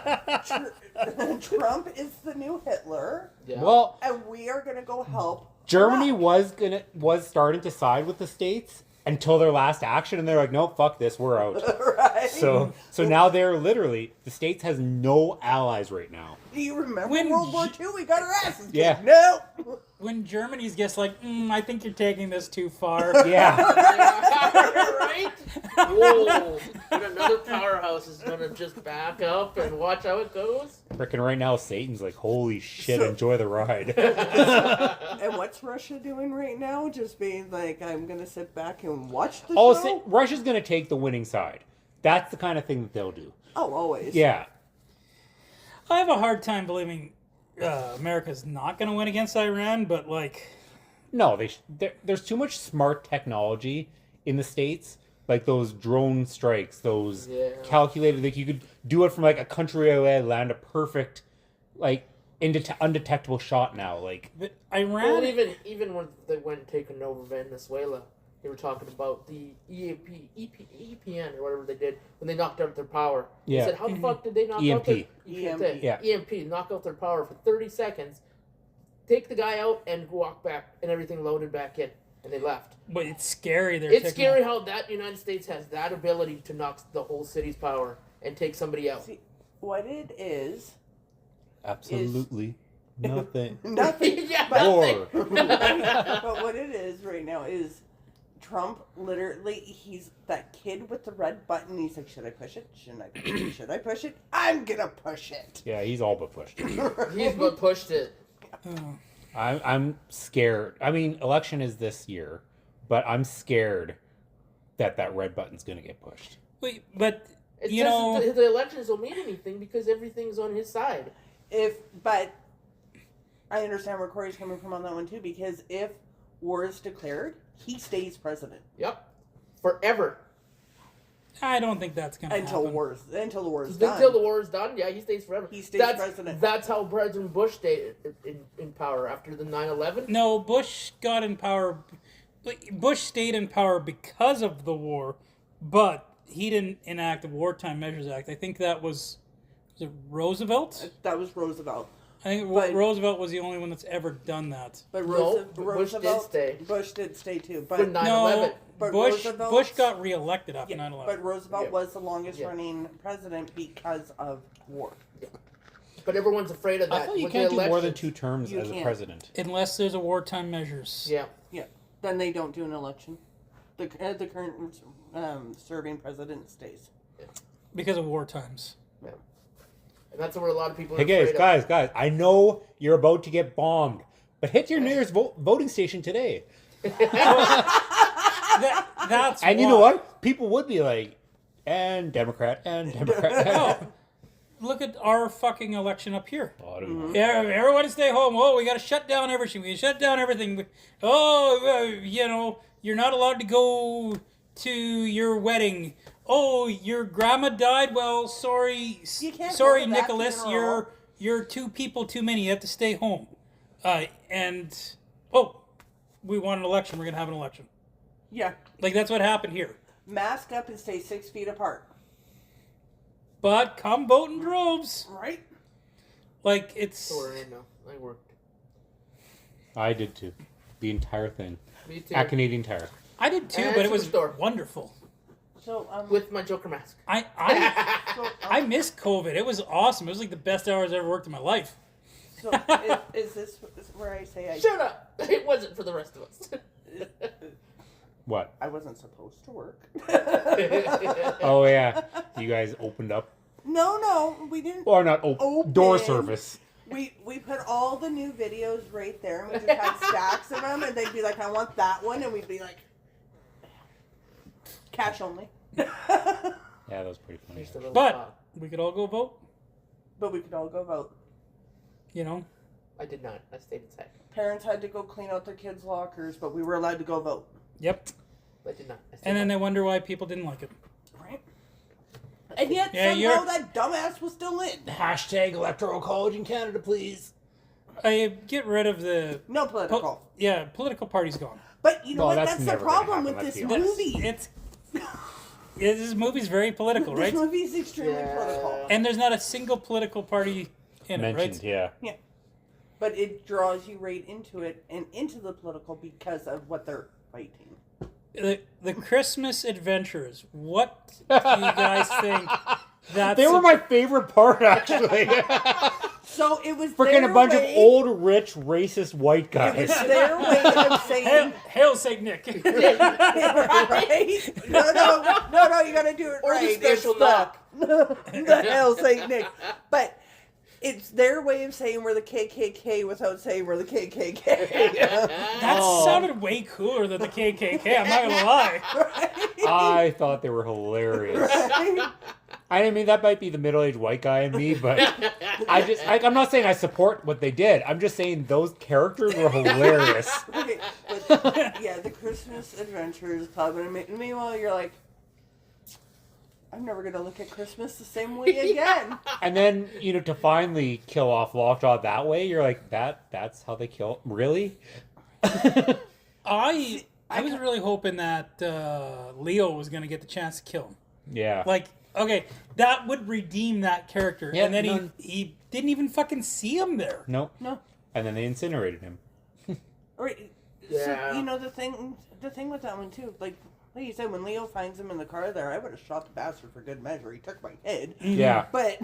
Trump is the new Hitler. Yeah. Well, and we are going to go help Germany Iraq. was starting to side with the States until their last action, and they're like, no, fuck this, we're out. Right. So now they're literally, the States has no allies right now. Do you remember When World War II? We got our asses kicked. Yeah. No. When Germany's just like, I think you're taking this too far. Yeah. Right? Whoa. And another powerhouse is going to just back up and watch how it goes? Frickin' right now, Satan's like, holy shit, enjoy the ride. And what's Russia doing right now? Just being like, I'm going to sit back and watch the show? Russia's going to take the winning side. That's the kind of thing that they'll do. Oh, always. Yeah. I have a hard time believing America's not going to win against Iran, but like... No, there's too much smart technology in the States. Like those drone strikes, those calculated, like you could do it from like a country away, land a perfect, like, undetectable shot now. Like, Iran... Well, even when they went and taken over Venezuela, they were talking about the EPN or whatever they did when they knocked out their power. Yeah. They said, how the fuck did they knock EMP. out their... EMP. Yeah. EMP, knock out their power for 30 seconds, take the guy out, and walk back, and everything loaded back in. And they left. But it's scary. It's scary how that United States has that ability to knock the whole city's power and take somebody out. See, what it is... absolutely nothing. Nothing. Yeah, War. But what it is right now is Trump literally, he's that kid with the red button. He's like, should I push it? Shouldn't I push it? Should I push it? I'm gonna push it. Yeah, he's all but pushed. He's but pushed it. I'm scared. I mean, election is this year, but I'm scared that red button's going to get pushed. Wait, but, It's you know... the elections don't mean anything because everything's on his side. But I understand where Corey's coming from on that one too, because if war is declared, he stays president. Yep. Forever. I don't think that's going to happen. Until the war is done. Until the war is done, yeah, he stays forever. He stays president. That's how President Bush stayed in power after the 9/11. No, Bush got in power... Bush stayed in power because of the war, but he didn't enact the Wartime Measures Act. I think that was it Roosevelt? That was Roosevelt. I think Roosevelt was the only one that's ever done that. But No, Roosevelt, Bush did stay. Bush did stay too. For But 9/11. No, But Bush Roosevelt's- got reelected after 9/11. But Roosevelt Yeah. was the longest Yeah. running president because of war. But everyone's afraid of that. I thought you with can't the do more than elections. 2 terms You as a can't. president. Unless there's a wartime measures. Yeah. Yeah. then they don't do an election. The current serving president stays. Because of war times. Yeah. And that's where a lot of people are Hey afraid of. guys, I know you're about to get bombed, but hit your New Year's voting station today. That's And you why. know what? People would be like, and Democrat. Oh, look at our fucking election up here. Oh, I don't know. Yeah, everyone stay home. Oh, we got to shut down everything. We shut down everything. Oh, you know, you're not allowed to go to your wedding. Oh, your grandma died. Well, sorry, You can't sorry, go to that Nicholas. funeral. You're 2 people too many. You have to stay home. And we want an election. We're gonna have an election. Yeah. Like that's what happened here. Mask up and stay 6 feet apart. But come vote in droves. Right? Like it's. Sorry, no. I worked. I did too. The entire thing. Me too. At Canadian Tire. I did too, And but it was Superstore. wonderful. So, With my Joker mask. I miss COVID. It was awesome. It was like the best hours I ever worked in my life. So is this where I say Shut up! It wasn't for the rest of us. What? I wasn't supposed to work? Oh yeah, you guys opened up, No, we didn't. or not Open. door service. We put all the new videos right there, and we just had stacks of them, and they'd be like, "I want that one," and we'd be like, "Cash only." Yeah, that was pretty funny. Just a little But pop. we could all go vote. But we could all go vote. You know. I did not. I stayed inside. Parents had to go clean out their kids' lockers, but we were allowed to go vote. Yep. I did not. I stayed And then home. they wonder why people didn't like it. Right? And yet Yeah, somehow that dumbass was still in. Hashtag Electoral College in Canada, please. I get rid of the. No political. Political party's gone. But you know Well, what? that's That's the never gonna problem happen, with let's this be honest. movie. It's. Yeah, this movie's very political, right? This movie's extremely Yeah. political. And there's not a single political party in it, Mentioned, right? yeah. But it draws you right into it and into the political because of what they're fighting. The Christmas Adventures. What do you guys think? That's They were my favorite part, actually. So it was Freaking their a bunch way, of old, rich, racist white It guys. was their way of saying, Hail Saint Nick. right? No, you gotta do it Or the right. special It's knock. the hell Saint Nick. But it's their way of saying we're the KKK without saying we're the KKK. That sounded way cooler than the KKK. I'm not gonna lie. I thought they were hilarious. Right? I mean, that might be the middle-aged white guy in me, but I'm not saying I support what they did. I'm just saying those characters were hilarious. Okay, but yeah, the Christmas Adventures Club, and meanwhile you're like, I'm never gonna look at Christmas the same way again. And then, to finally kill off Lockjaw that way, you're like, that's how they kill. Really? I was really hoping that Leo was gonna get the chance to kill him. Yeah. Like, okay, that would redeem that character. Yeah, and then no. he didn't even fucking see him there. Nope. No. And then they incinerated him. Right. Yeah. So the thing with that one too, like you said, when Leo finds him in the car there, I would have shot the bastard for good measure. He took my head. Yeah. But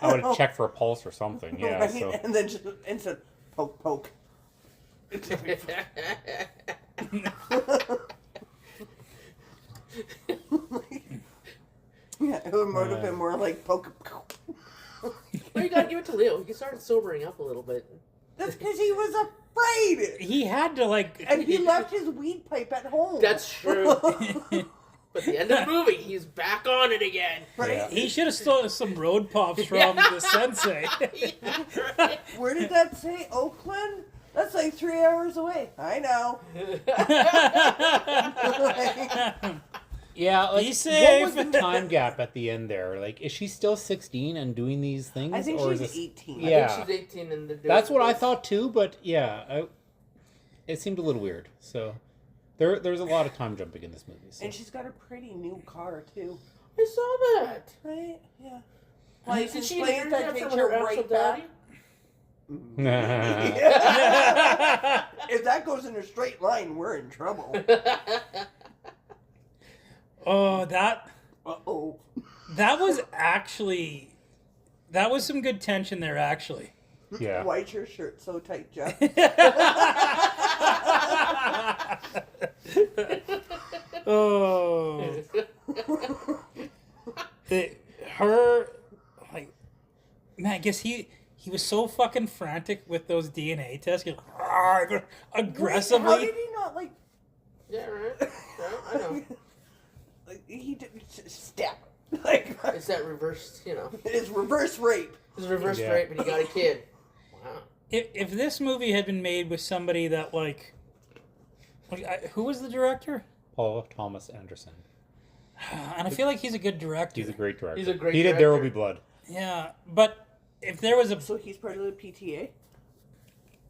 I would have checked for a pulse or something. Yeah. right? So And then just instant poke. Yeah, it would have been more like poke. Well, you gotta give it to Leo. He started sobering up a little bit. That's because he was afraid. He had to And he left his weed pipe at home. That's true. But the end of the movie, he's back on it again. Right? Yeah. He should have stolen some road pops from the sensei. Where did that say? Oakland? That's like 3 hours away. I know. yeah, like, Be safe. what was the time gap at the end there? Like, is she still 16 and doing these things? I think or she's is this... 18. Yeah. I think she's 18 and they're doing That's what I this. thought too, but yeah, it seemed a little weird. So there's a lot of time jumping in this movie. So. And she's got a pretty new car, too. I saw that. Right? Yeah. Did License she plate hear that that takes from you her actual right daddy? back. Yeah. If that goes in a straight line, we're in trouble. Oh, that Uh-oh. was actually some good tension there, actually. Yeah. Why's your shirt so tight, Jeff? Oh. Her, like, man, I guess he was so fucking frantic with those DNA tests. He was aggressively. How did he not, like... Yeah, right? I know. Like, he did stab. Like, It's that reverse, you know. it's reverse rape. It's reverse Yeah. rape, and he got a kid. Wow. If this movie had been made with somebody that, like who was the director? Paul Thomas Anderson. And I feel like he's a good director. He's a great director. He's a great He did There Will director. Be Blood. Yeah, but if there was a... So he's part of the PTA?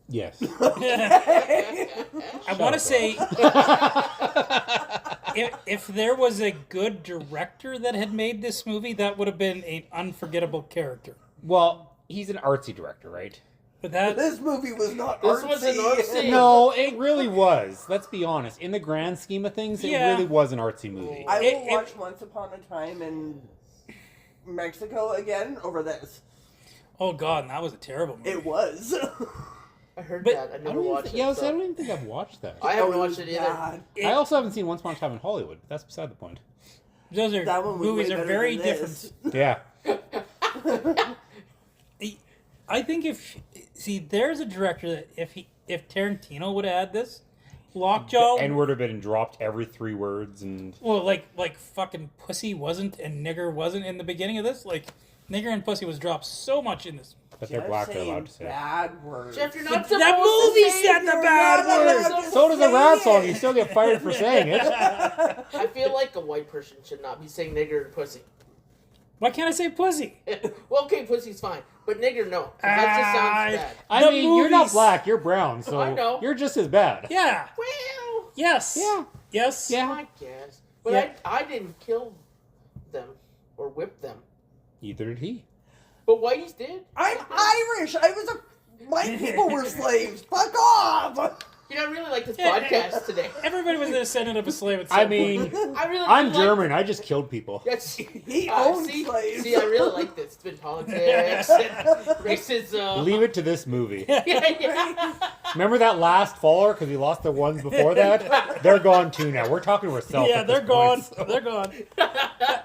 Yes. I want to say... if there was a good director that had made this movie, that would have been an unforgettable character. Well, he's an artsy director, right? But that... This movie was not This artsy. wasn't artsy. No, it really was. Let's be honest. In the grand scheme of things, it Yeah. really was an artsy movie. I will It- watch Once Upon a Time in Mexico again over this. Oh, God, and that was a terrible movie. It was. I heard But that. I I never don't watched even, it. yeah, I so- don't even think I've watched that. I haven't It watched was it either. bad. I also haven't seen Once Upon a Time in Hollywood. But that's beside the point. Those are That one was movies way are better very than different. this. Yeah. I think there's a director that if Tarantino would have had this, Lockjaw, The N-word have been dropped every 3 words, and well, like fucking pussy wasn't and nigger wasn't in the beginning of this. Like nigger and pussy was dropped so much in this. but they're black, they're allowed to say. Bad words. Jeff, you're But not supposed that to movie say said the you're bad not words. allowed to So does a say rap it. song. You still get fired for saying it. I feel like a white person should not be saying nigger and pussy. Why can't I say pussy? Well, okay, pussy's fine, but nigger, no. 'Cause that just sounds bad. I The mean, you're not movies- black, you're brown, so I know. you're just as bad. Yeah. Well, Yes. Yeah. Yes. Yeah. I guess. But Yeah. I didn't kill them or whip them. Either did he. But whiteys did. I'm Irish. My people were slaves. Fuck off. You know, I really like this Yeah. podcast today. Everybody was a descendant of a slave at some I point. mean, I really I'm do German. I just killed people. Yes. He owned see, slaves. See, I really like this. It's been politics and racism. Leave it to this movie. yeah. Remember that last faller? Because we lost the ones before that? They're gone too now. We're talking to ourselves. Yeah, at they're this gone. point, so- They're gone.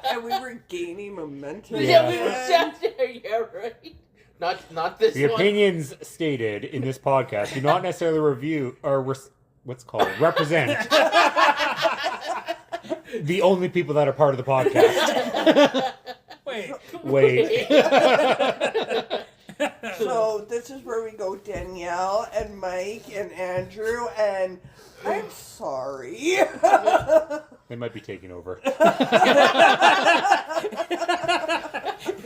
And we were gaining momentum. Yeah, we were sat there. Yeah, right. Not this The one. opinions stated in this podcast do not necessarily review or what's it called represent the only people that are part of the podcast. Wait. So this is where we go Danielle and Mike and Andrew and I'm sorry. They might be taking over.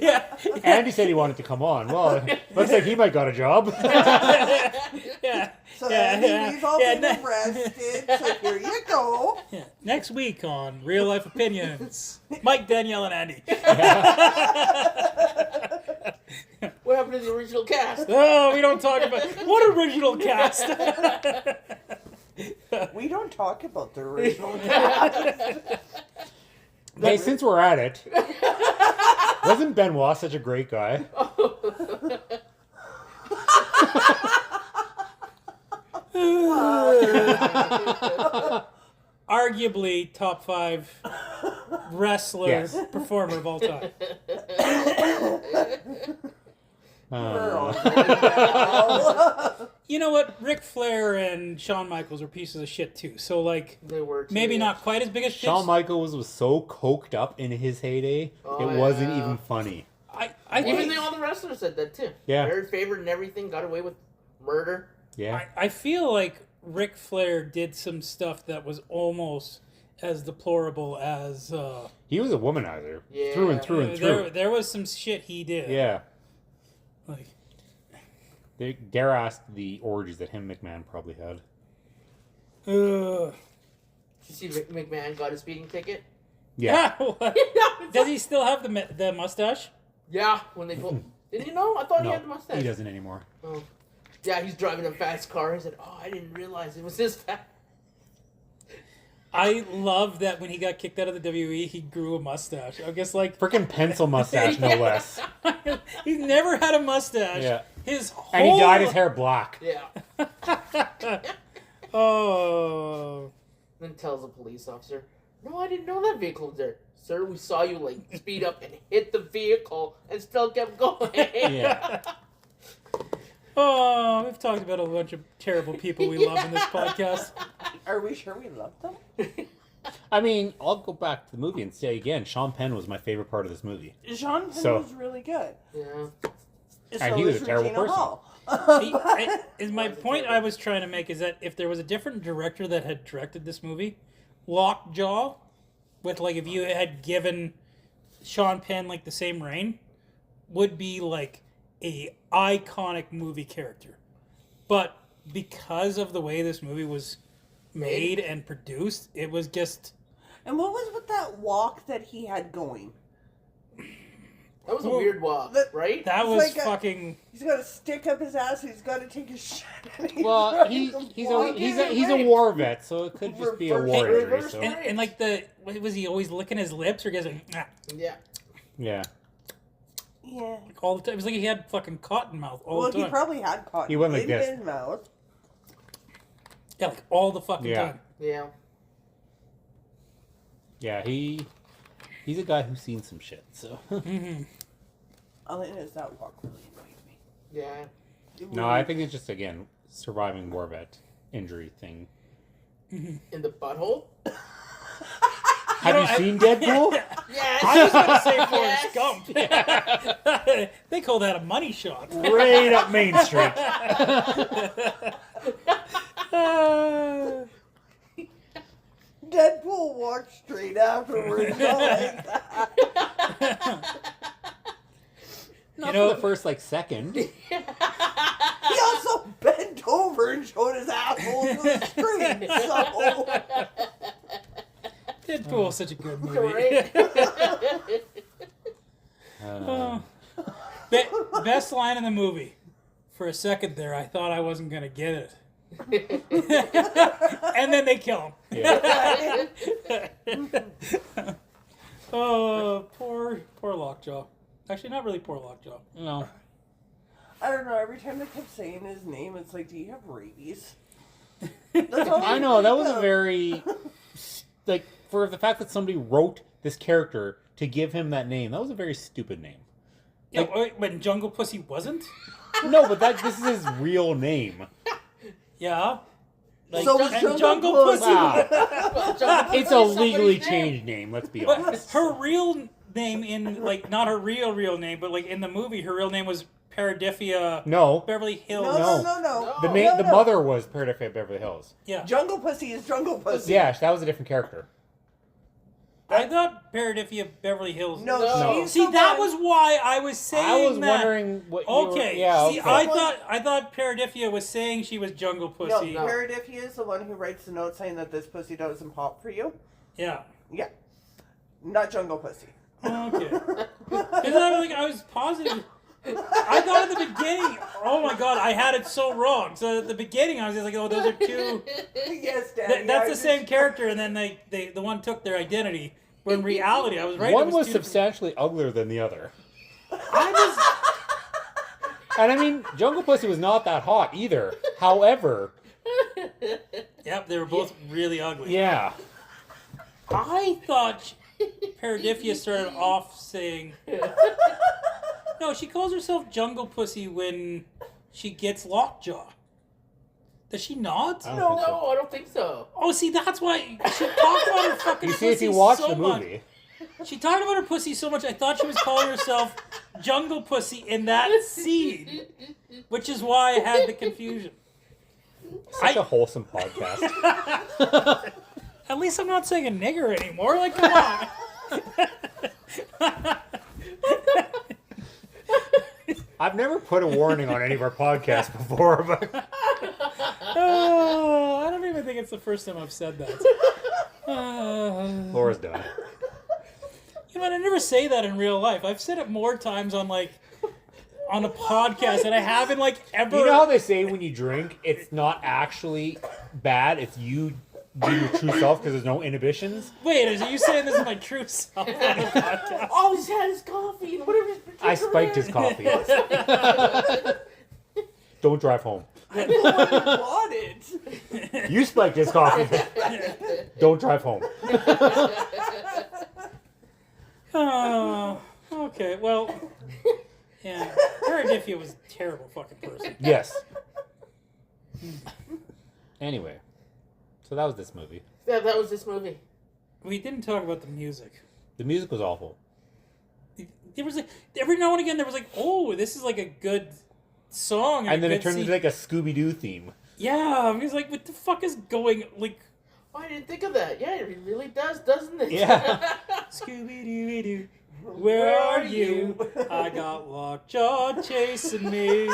Yeah. Andy said he wanted to come on. Well, looks like he might got a job. Yeah. So Yeah, Andy, yeah, we've all yeah, been no- arrested. So here you go. Yeah. Next week on Real Life Opinions, Mike, Danielle, and Andy. What happened to the original cast? Oh, we don't talk about what original cast. We don't talk about the original cast. Okay, since we're at it, wasn't Benoit such a great guy? Arguably top 5 wrestler Yes. performer of all time. You know what? Ric Flair and Shawn Michaels are pieces of shit too. So like They were too, maybe yeah. not quite as big as shit. Shawn Michaels was so coked up in his heyday, Oh, it wasn't yeah. even funny. I Even think all the wrestlers said that too. Yeah. Very favored and everything. Got away with murder. Yeah. I feel like Ric Flair did some stuff that was almost as deplorable as He was a womanizer. Yeah. Through and through and through. there was some shit he did. Yeah. Like They dare ask the orgies that him and McMahon probably had. ugh. Did you see Rick McMahon got a speeding ticket? Yeah. What? Does he still have the mustache? Yeah, when they pulled. Didn't you know? I thought he had the No, mustache. he doesn't anymore. Oh. Yeah, he's driving a fast car. He said, "Oh, I didn't realize it was this fast." I love that when he got kicked out of the WWE, he grew a mustache. I guess like Freaking pencil mustache, no less. he's never had a mustache. Yeah. His whole And he dyed his hair black. Yeah. Oh. Then tells the police officer, "No, I didn't know that vehicle was there. Sir, we saw you like speed up and hit the vehicle and still kept going." Yeah. Oh, we've talked about a bunch of terrible people we love in this podcast. Are we sure we love them? I mean, I'll go back to the movie and say again, Sean Penn was my favorite part of this movie. Sean Penn So- was really good. Yeah. And he was a terrible Regina person. Hall. Is my point I was trying to make is that if there was a different director that had directed this movie, Lockjaw, with like if you had given Sean Penn like the same reign, would be like a iconic movie character. But because of the way this movie was made and produced, it was just And what was with that walk that he had going? That was a weird walk, right? that It's was like a- fucking. He's got to stick up his ass. He's got to take his shit. And Well, trying he's to he's walk a he's it a he's a right. war vet, so it could just be a war Reverse- injury. reverse- So And like what was he always licking his lips or getting Yeah. yeah, Yeah. all the time? It was like he had fucking cotton mouth all Well, the he time. probably had cotton He went like in this. his mouth. Yeah, like all the fucking Yeah. time. Yeah. yeah, he's a guy who's seen some shit. So All I know is that walk really annoyed me. Yeah. It no, really- I think it's just again surviving war vet injury thing. In the butthole? Have you seen Deadpool? Yes. I was gonna say Yes. Forrest Gump. They call that a money shot. Right up Main Street. Deadpool walked straight afterwards. Not like that. Not know- for the first like second. He also bent over and showed his asshole to the screen. So Deadpool's such a good movie. Right? Best line in the movie. For a second there, I thought I wasn't gonna get it. And then they kill him. Yeah. Oh, poor Lockjaw. Actually, not really poor Lockjaw. No. I don't know. Every time they kept saying his name, it's like, do you have rabies? That's all I know that was a know. very like for the fact that somebody wrote this character to give him that name. That was a very stupid name. Yeah, wait, when Jungle Pussy wasn't? No, but this is his real name. Yeah. Like, So was and Jungle Pussy. Pussy. Wow. It's a legally changed name. Let's be But honest. her real name in, like, not her real name, but, like, in the movie, her real name was Paradifia No, Beverly Hills. No. the No, the mother was Paradifia Beverly Hills. Yeah. Jungle Pussy is Jungle Pussy. Yeah, that was a different character. I thought Paradifia Beverly Hills. No, No. she's See, the that one- was why I was saying I was that. wondering what. You were, Okay. yeah. See, Okay. I thought Paradifia was saying she was Jungle No, Pussy. No. Paradifia is the one who writes the note saying that this pussy doesn't pop for you. Yeah. Yeah. Not Jungle Pussy. Okay. Because I was positive. I thought at the beginning, oh my god, I had it so wrong. So at the beginning, I was just like, oh, those are two. Yes, Daddy. That's the same character, and then the one took their identity. Where in reality, I was right. One it was two different- substantially uglier than the other. I And I mean, Jungle Pussy was not that hot either. However, Yep, they were both really ugly. yeah. I thought Paradifia started off saying, no, she calls herself Jungle Pussy when she gets Lockjaw. Does she not? I don't No. think so. No, I don't think so. Oh, see, that's why she talked about her fucking You pussy see, if you watch so the much. movie, She talked about her pussy so much, I thought she was calling herself Jungle Pussy in that scene, which is why I had the confusion. such a wholesome podcast. At least I'm not saying a nigger anymore. Like, come on. I've never put a warning on any of our podcasts before, but Oh, I don't even think it's the first time I've said that. Laura's done. You know what? I never say that in real life. I've said it more times on a podcast than I haven't ever. You know how they say when you drink, it's not actually bad. It's you be your true self because there's no inhibitions. Wait, are you saying this is my true self on the podcast? Oh, he's had his coffee and whatever. I spiked his coffee. Don't drive home. I'm the one who bought it. You spiked his coffee. Don't drive home. Oh, okay. Well, yeah. Harry Diffie was a terrible fucking person. Yes. Anyway, so that was this movie. Yeah, that was this movie. We didn't talk about the music. The music was awful. There was like every now and again there was like, oh, this is like a good song, And then a it good turned scene. into like a Scooby-Doo theme. Yeah, I was like, what the fuck is going like? Oh, I didn't think of that. Yeah, it really does, doesn't it? Yeah. Scooby Doo Doo, where are you? I got lockjaw chasing me.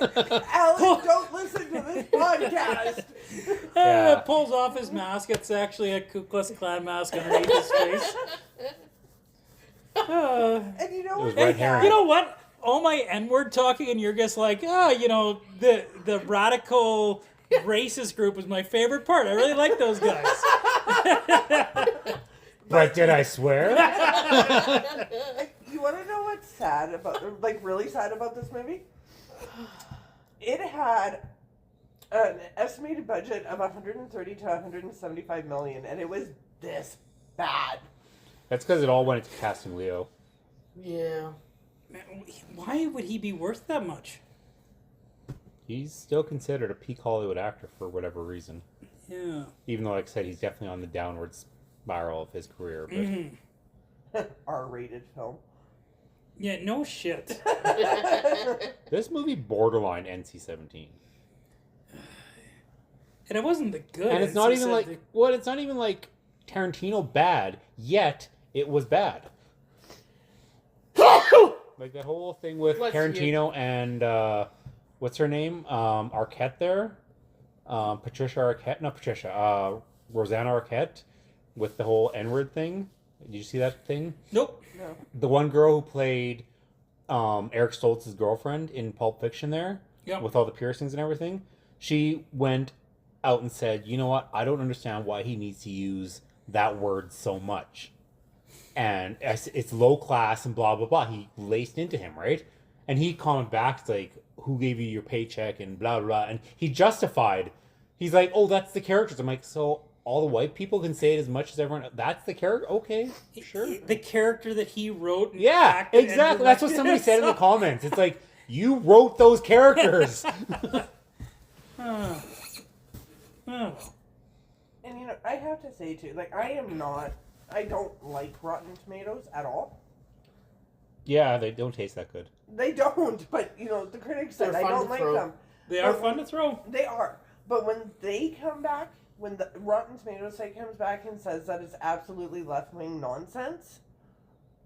Alex, don't listen to this podcast. Yeah. Pulls off his mask. It's actually a Ku Klux Klan mask underneath his face. And you know It was what? red herring. You know what? All my N-word talking, and you're just like, the radical racist group was my favorite part. I really like those guys. But did I swear? You want to know what's sad about, like, really sad about this movie? It had an estimated budget of 130 to 175 million, and it was this bad. That's because it all went into casting Leo. Yeah. Man, why would he be worth that much? He's still considered a peak Hollywood actor for whatever reason. Yeah. Even though, like I said, he's definitely on the downward spiral of his career. But R-rated film. Yeah, no shit. this movie borderline NC-17. And it wasn't the good. And it's not even NC-17. like it's not even like Tarantino bad, yet it was bad. Like that whole thing with Bless Tarantino and what's her name? Arquette there. Patricia Arquette, not Patricia, Rosanna Arquette with the whole N-word thing. Did you see that thing? Nope. No. The one girl who played Eric Stoltz's girlfriend in Pulp Fiction there, Yep. with all the piercings and everything, she went out and said, you know what, I don't understand why he needs to use that word so much. And it's low class and blah, blah, blah. He laced into him, right? And he commented back, it's like, who gave you your paycheck and blah, blah, blah. And he justified. He's like, oh, that's the characters. I'm like, so all the white people can say it as much as everyone. That's the character? Okay, sure. The character that he wrote. And Yeah, acted and exactly. That's what directed somebody said in the himself. comments. It's like, you wrote those characters. Oh. And you know, I have to say too, like, I don't like Rotten Tomatoes at all. Yeah, they don't taste that good. They don't, but you know, the critics said They're I fun don't to like throw. them. They are fun to throw. They are. But when they come back, when the Rotten Tomatoes site comes back and says that it's absolutely left-wing nonsense,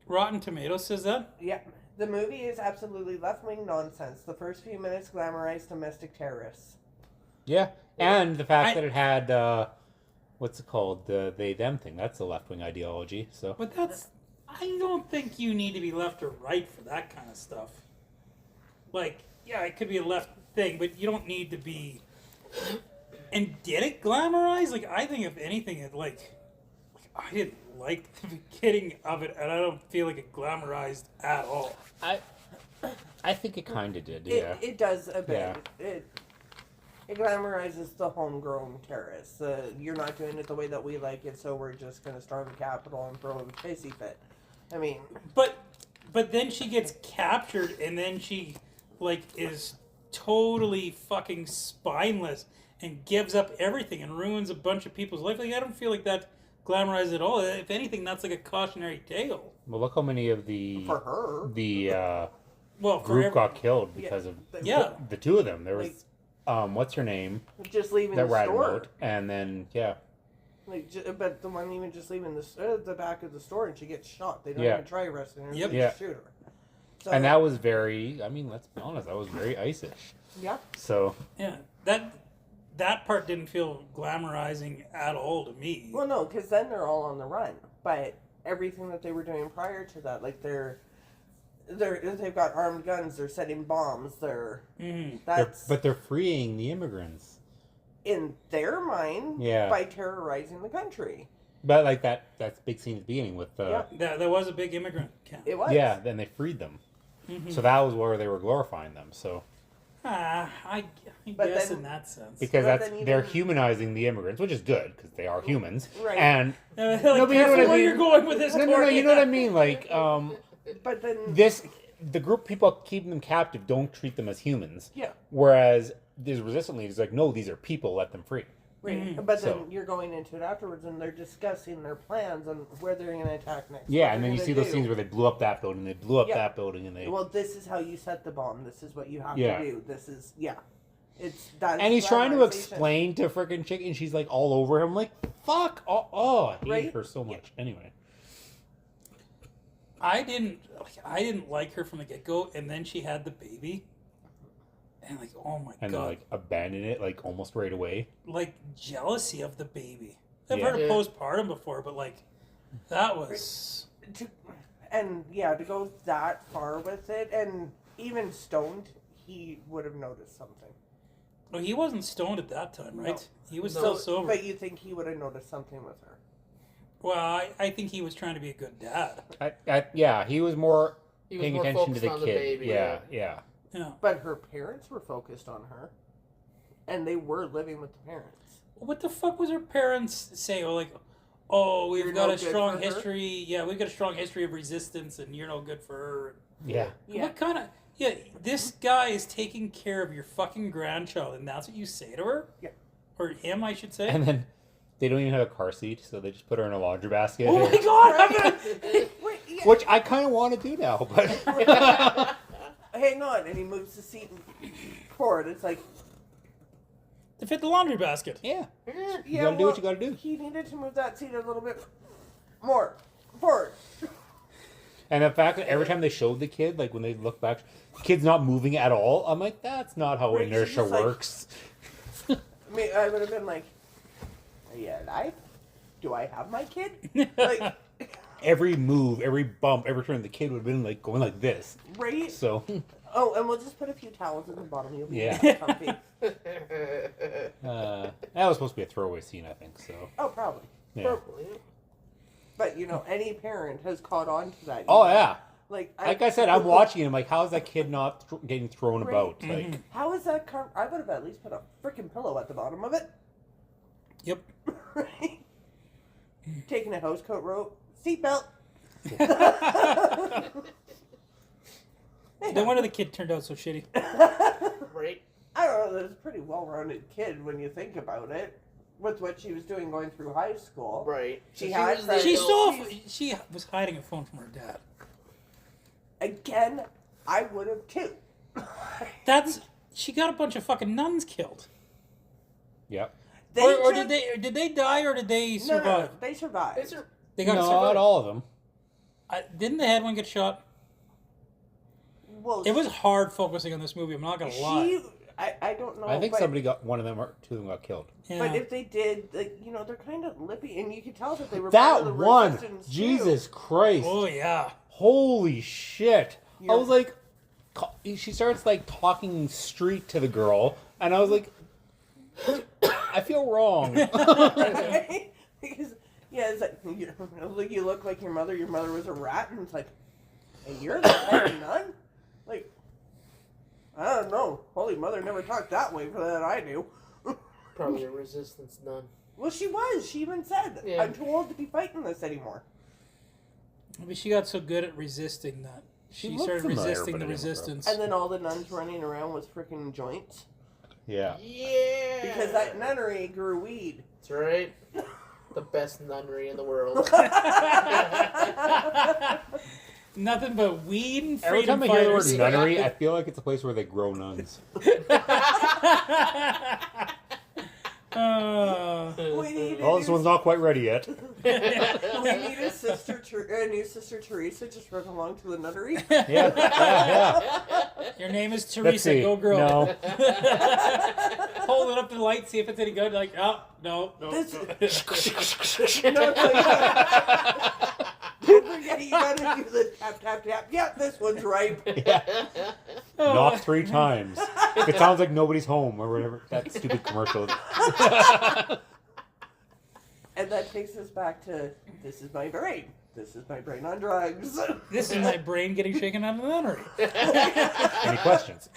Rotten Tomatoes says that? yeah, the movie is absolutely left-wing nonsense. The first few minutes glamorized domestic terrorists. Yeah, and the fact that it had, what's it called? The they-them thing. That's a left-wing ideology, so. But that's... I don't think you need to be left or right for that kind of stuff. Like, yeah, it could be a left thing, but you don't need to be... And did it glamorize? Like, I think if anything, it I didn't like the beginning of it, and I don't feel like it glamorized at all. I think it kind of did, yeah. It does a bit. Yeah. It glamorizes the homegrown terrorists. You're not doing it the way that we like it, so we're just going to storm the Capitol and throw a pissy fit. I mean... But then she gets captured, and then she, is totally fucking spineless and gives up everything and ruins a bunch of people's life. Like, I don't feel like that glamorized at all. If anything, that's like a cautionary tale. Well, look how many of the... For her. The Well, group got killed because of the two of them. There was... what's her name? Just leaving That the ran store. out, and then, yeah. But the one even just leaving the back of the store and she gets shot. They don't Yeah. even try arresting her. Yep. They just shoot her. So, And that was very, I mean, let's be honest, that was very ice-ish. Yeah. So, Yeah, that part didn't feel glamorizing at all to me. Well, no, because then they're all on the run. But everything that they were doing prior to that, like they've got armed guns. They're setting bombs. but they're freeing the immigrants. In their mind, Yeah. by terrorizing the country. But like that's big scene at the beginning with There was a big immigrant camp. It was. yeah, then they freed them. So that was where they were glorifying them. So I But guess then- in that sense. because But that's then they're even- humanizing the immigrants, which is good because they are humans. Right. And Like, but you know careful what I where mean. you're going with this. no, Courtney. you know what I mean. Like But then the group of people keeping them captive don't treat them as humans. Yeah. Whereas these resistant leaders like, no, these are people. Let them free. Right. But then So- you're going into it afterwards, and they're discussing their plans on where they're going to attack next. Yeah, what and they're then you gonna see those do. scenes where they blew up that building, they blew up Yeah. that building, and they. Well, this is how you set the bomb. This is what you have Yeah. to do. This is It's that. And he's trying to glamorization. explain to freaking chick, and she's like all over him, like fuck. Oh, I hate Right? her so much. Anyway, I didn't like her from the get go, and then she had the baby, and like, oh my and god, they like abandon it like almost right away. like jealousy of the baby. I've Yeah. heard of Yeah. postpartum before, but like that was to go that far with it, and even stoned, he would have noticed something. well, he wasn't stoned at that time, right? No. He was No. still sober. But you think he would have noticed something with her? Well, I think he was trying to be a good dad. Yeah, he was more He was paying more attention to focused the on the kid. baby, yeah. Yeah. But her parents were focused on her, and they were living with the parents. What the fuck was her parents say? Or like, oh, we've You're got no a good strong for her? history. Yeah, we've got a strong history of resistance, and you're no good for her. Yeah. What kind of this guy is taking care of your fucking grandchild, and that's what you say to her? Yeah. Or him, I should say. And then they don't even have a car seat, so they just put her in a laundry basket. Oh my god! Wait, yeah. Which I kind of want to do now, but Hang on, and he moves the seat forward. It's like, To fit the laundry basket. yeah, yeah, you gotta do what you gotta do. He needed to move that seat a little bit more forward. And the fact that every time they showed the kid, like when they look back, the kid's not moving at all. I'm like, that's not how Right, she's inertia just like- works. I mean, I would have been like, "Are you alive? Do I have my kid?" Like, Every move, every bump, every turn, the kid would have been like going like this. right? So Oh, and we'll just put a few towels in the bottom. You'll be Yeah. comfy. that was supposed to be a throwaway scene, I think. So Oh, probably. yeah. Purple, yeah. But any parent has caught on to that. Oh yeah. Like Like I said, I'm watching him. Like, how's that kid not getting thrown Right. about? Mm-hmm. Like, How is that? I would have at least put a freaking pillow at the bottom of it. Yep. Right? Taking a hose coat rope, seatbelt. No wonder the kid turned out so shitty. Right? I don't know. There's a pretty well-rounded kid when you think about it, with what she was doing going through high school. Right. She So had was friends. the She adult- still she was hiding a phone from her dad. Again, I would have too. She got a bunch of fucking nuns killed. yep. Or took- did they die or did they No, survive? they survived. It's a- They got No, survived. not all of them. Didn't the head one get shot? Well, It was hard focusing on this movie. I'm not gonna lie. I don't know. I think but, somebody got one of them or two of them got killed. Yeah. But if they did, like, they're kind of lippy, and you could tell that they were part That of the one, resistance, too. Jesus Christ! Oh yeah. Holy shit! Yeah. I was like, she starts like talking street to the girl, and I was like, I feel wrong. Because it's like you look like your mother. Your mother was a rat, and it's like, and you're the kind of nun. Like, I don't know. Holy Mother never talked that way for that I knew. Probably a resistance nun. Well, she was. She even said, Yeah. "I'm too old to be fighting this anymore." Maybe she got so good at resisting that she looked started familiar, resisting but the I didn't remember. resistance. And then all the nuns running around with freaking joints Yeah. Yeah. because that nunnery grew weed. That's right. The best nunnery in the world. Nothing but weed and Every freedom time I hear the word fighters. nunnery, I feel like it's a place where they grow nuns. We need Oh, this one's not quite ready yet. we need a new sister Teresa just run along to the nunnery. Yeah. Your name is Let's Teresa. see. Go girl. No. Hold it up to the light, see if it's any good. Like, oh, no. This- No, don't forget you gotta do the tap tap tap. Yeah, this one's ripe. Knock 3 times. It sounds like nobody's home or whatever. That stupid commercial. And that takes us back to, this is my brain. This is my brain on drugs. This is my brain getting shaken out of the nunnery. Any questions?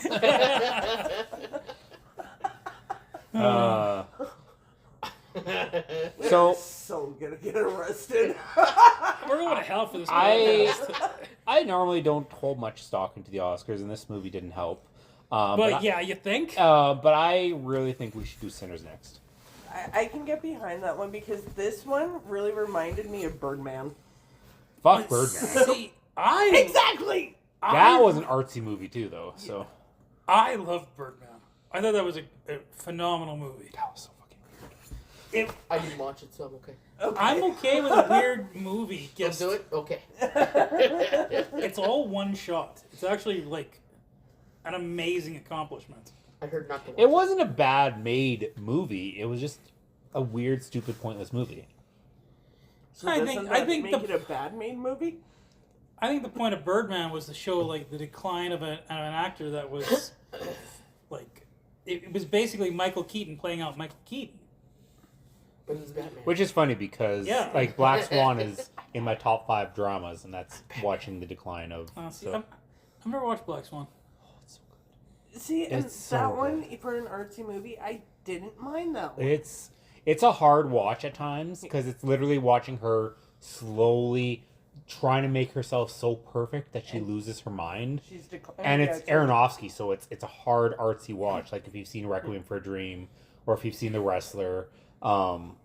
So gonna get arrested. We're going to hell for this podcast. I normally don't hold much stock into the Oscars, and this movie didn't help. But yeah, you think? But I really think we should do Sinners next. I can get behind that one because this one really reminded me of Birdman. Fuck Birdman. See, Exactly! That was an artsy movie too, though. So I love Birdman. I thought that was a phenomenal movie. that was so fucking weird. I didn't watch it, so I'm okay. I'm okay with a weird movie. You'll Just, do it? Okay. it's all one shot. It's actually like an amazing accomplishment. I heard not to watch It wasn't a bad made movie. It was just a weird, stupid, pointless movie. So I doesn't think- that I think make the- it a bad made movie? I think the point of Birdman was to show like the decline of an actor that was like it was basically Michael Keaton playing out Michael Keaton. But it was Batman. Which is funny because Yeah. like Black Swan is in my top 5 dramas, and that's watching the decline of. See, So. I've never watched Black Swan. See, and It's so that one, good. for an artsy movie, I didn't mind that one. It's a hard watch at times because it's literally watching her slowly trying to make herself so perfect that she loses her mind. She's declining. And it's Aronofsky, so it's a hard artsy watch. Like if you've seen Requiem for a Dream, or if you've seen The Wrestler,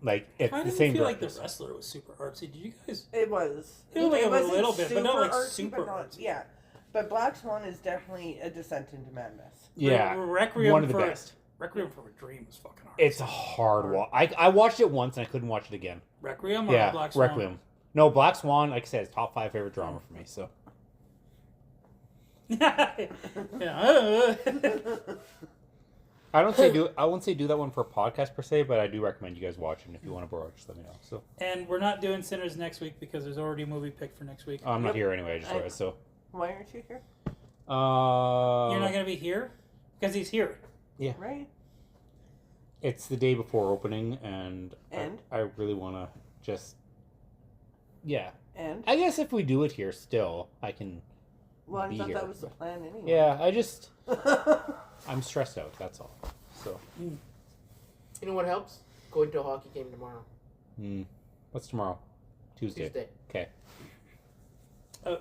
like it's I the didn't same feel like director. The Wrestler was super artsy. Did you guys? It was. It was like a wasn't little bit, but not like artsy, super but not- artsy. Yeah, but Black Swan is definitely a descent into madness. Yeah, Requiem one of the for best. Requiem for a Dream was fucking artsy. It's a hard watch. I watched it once and I couldn't watch it again. Requiem or Yeah, Black Swan? Requiem. No, Black Swan, like I said, is top 5 favorite drama for me. So yeah. I won't say do that one for a podcast per se, but I do recommend you guys watch it. And if you want to borrow it, just let me know. So And we're not doing Sinners next week because there's already a movie picked for next week. I'm not here anyway. I just I- realized. So Why aren't you here? You're not gonna be here because he's here. Right? it's the day before opening, and And? I really want to just And? I guess if we do it here still, I can. Well, I be thought here, that was the but- plan anyway. Yeah, I'm stressed out. That's all. So, You know what helps? Going to a hockey game tomorrow. what's tomorrow? Tuesday. Okay.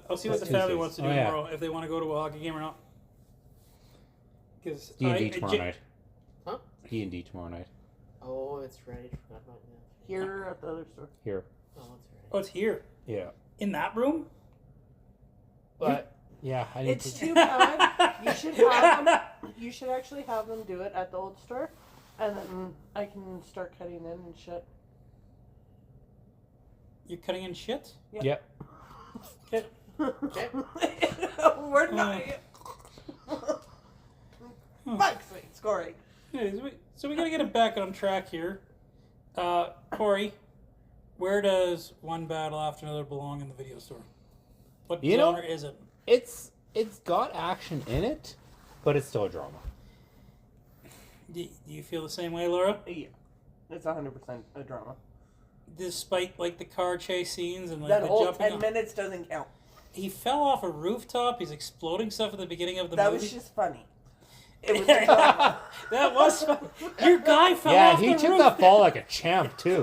I'll see what the That's family Tuesdays. wants to do Oh, yeah. tomorrow, if they want to go to a hockey game or not. Because D&D tomorrow night. Huh? D&D tomorrow night. Oh, that's right. I forgot about that. Here at the other store. Here. Oh, that's right. Oh, it's here Yeah. in that room. But yeah, I need It's to. too bad. You should have them. You should actually have them do it at the old store, and then I can start cutting in and shit. You're cutting in shit. Yep. Okay. Okay. We're not. Fuck's sake, scoring. So we gotta get it back on track here. Corey, where does One Battle After Another belong in the video store? What You know- genre is it? It's got action in it, but it's still a drama. Do you feel the same way, Laura? Yeah, it's 100% a drama. Despite like the car chase scenes and like That the whole jumping, 10 minutes doesn't count. he fell off a rooftop. He's exploding stuff at the beginning of the That movie. was just funny. It was a drama. That was fun. Your guy fell Yeah, off he the took roof. that fall like a champ too.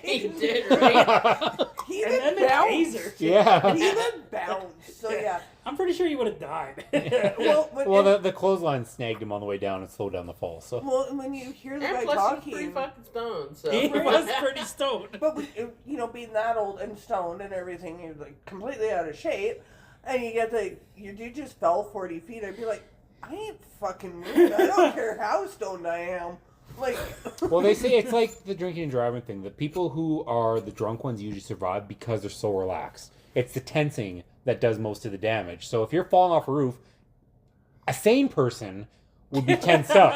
He did, right? He And then even the bounced. taser. Yeah. He even bounced. So yeah. I'm pretty sure he would have died. Well, when, Well, the clothesline snagged him on the way down and slowed down the fall. So when you hear the And guy plus, he's pretty talking, fucking stoned, so. he was pretty stoned. but when, being that old and stoned and everything, you're like completely out of shape, and you get your dude just fell 40 feet. I'd be like, I ain't fucking moving. I don't care how stoned I am. Like, well, they say it's like the drinking and driving thing. The people who are the drunk ones usually survive because they're so relaxed. It's the tensing that does most of the damage. So if you're falling off a roof, a sane person would be tensed up.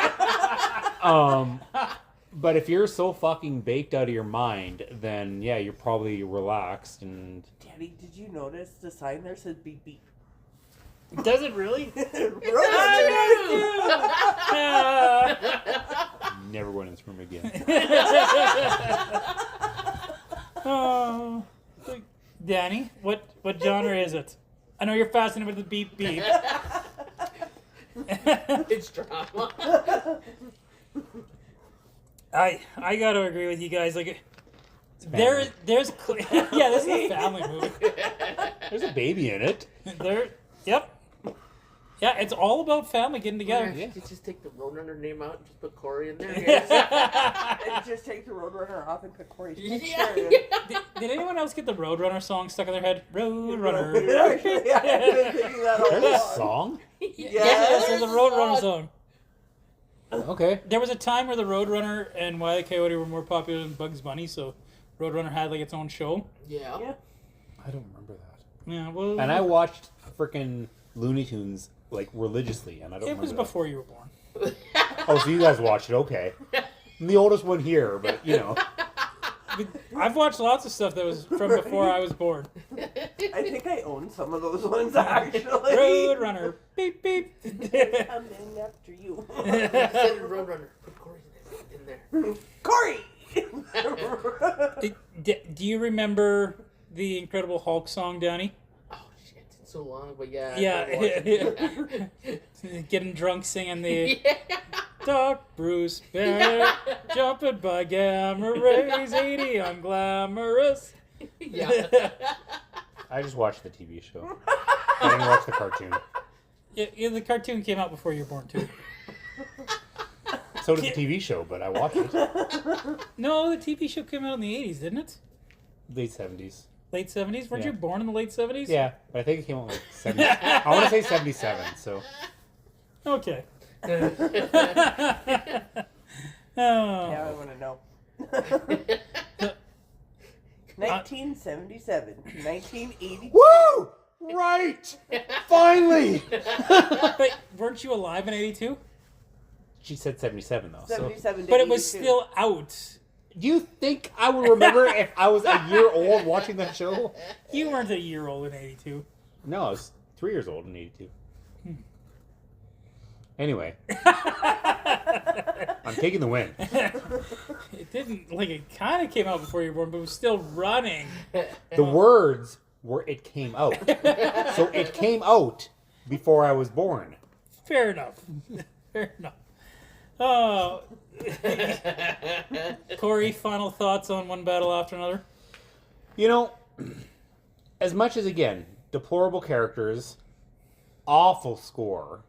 But if you're so fucking baked out of your mind, then yeah, you're probably relaxed and. Daddy, did you notice the sign there said beep beep? Does it really? Never go in this room again. Danny, what genre is it? I know you're fascinated with the beep beep. It's drama. I gotta agree with you guys. Like, there's yeah, this is a family movie. There's a baby in it. Yep. Yeah, it's all about family getting together. Yeah. You just take the Roadrunner name out and just put Corey in there. And just take the Roadrunner off and put Corey's picture in. Did anyone else get the Roadrunner song stuck in their head? Roadrunner. Yeah, I've been thinking that all There's a along. song? Yes, there's a Roadrunner song. Okay. There was a time where the Roadrunner and Wile E. Coyote were more popular than Bugs Bunny, so Roadrunner had like its own show. Yeah. I don't remember that. Yeah, well, And I watched frickin' Looney Tunes like religiously, and I don't it remember was that. before you were born. Oh, so you guys watched it? Okay. I'm the oldest one here, but you know. I've watched lots of stuff that was from before I was born. I think I own some of those ones actually. Roadrunner, beep beep. Coming after you. Instead of Roadrunner, put Corey in there. Corey! Do you remember the Incredible Hulk song, Danny? Oh shit, it's so long, but yeah. Yeah. Getting drunk singing the Yeah. Doc Bruce Banner jumping by gamma rays, 80 unglamorous. Yeah. I just watched the TV show. I didn't watch the cartoon. Yeah, the cartoon came out before you were born too. So did the TV show, but I watched it. No, the TV show came out in the 80s, didn't it? Late 70s. Late 70s? Weren't Yeah. you born in the late 70s? Yeah, but I think it came out like 70. I want to say 77, so. Okay. Yeah, Oh. I want to know. 1977, 1982. Woo! Right! Finally! But weren't you alive in 82? She said 77, though. So. 77 to But it was 82. still out. Do you think I would remember if I was a year old watching that show? You weren't a year old in 82. No, I was 3 years old in 82. Anyway, I'm taking the win. It didn't, like, it kind of came out before you were born, but it was still running. The words were "it came out," so it came out before I was born. Fair enough. Fair enough. Oh. Corey, final thoughts on One Battle After Another? You know, as much as again, deplorable characters, awful score.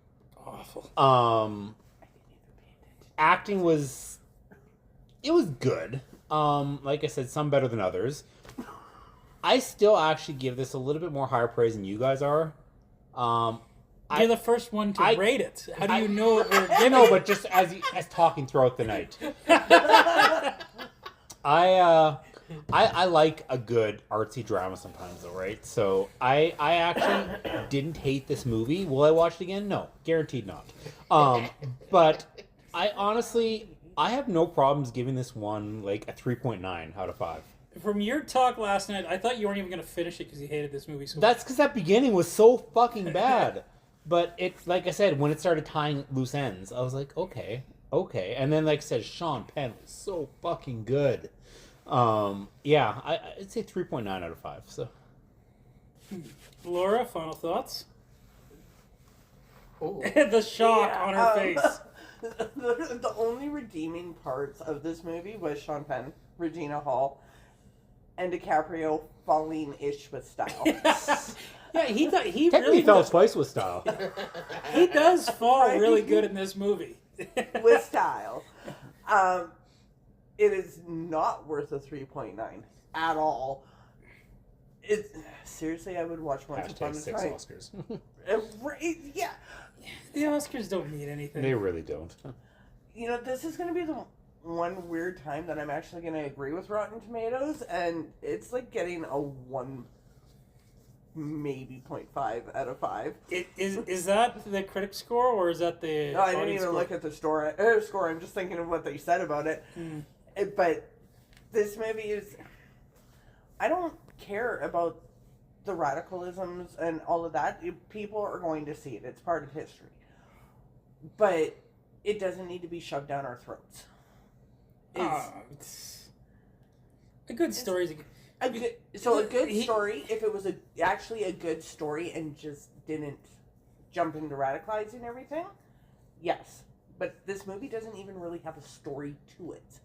Awful. Acting was good. Like I said, some better than others. I still actually give this a little bit more higher praise than you guys are. You're the first one to rate it. How do you know what we're I know, but just as talking throughout the night. I like a good artsy drama sometimes, though, right? So I actually didn't hate this movie. Will I watch it again? No, guaranteed not. But I honestly, I have no problems giving this one like a 3.9 out of 5. From your talk last night, I thought you weren't even going to finish it because you hated this movie so much. That's because that beginning was so fucking bad. But it's like I said, when it started tying loose ends, I was like, okay. And then, like I said, Sean Penn was so fucking good. Yeah, I'd say 3.9 out of 5. So, Laura, final thoughts? Oh. The shock Yeah, on her face. The only redeeming parts of this movie was Sean Penn, Regina Hall, and DiCaprio falling ish with style. Yeah, he technically really fell does, twice with style. he does fall Right. really good in this movie. With style. It is not worth a 3.9 at all. Seriously, I would watch Once Upon Hashtag a 6 Time. Oscars. Right, yeah. The Oscars don't need anything. They really don't. You know, this is going to be the one weird time that I'm actually going to agree with Rotten Tomatoes, and it's like getting a 1, maybe 0.5 out of 5. Is that the critic score or is that the No, I didn't audience even score? look at the score. I'm just thinking of what they said about it. But this movie is... I don't care about the radicalisms and all of that. People are going to see it. It's part of history. But it doesn't need to be shoved down our throats. A good story is A good story, if it was actually a good story and just didn't jump into radicalizing everything, yes. But this movie doesn't even really have a story to it.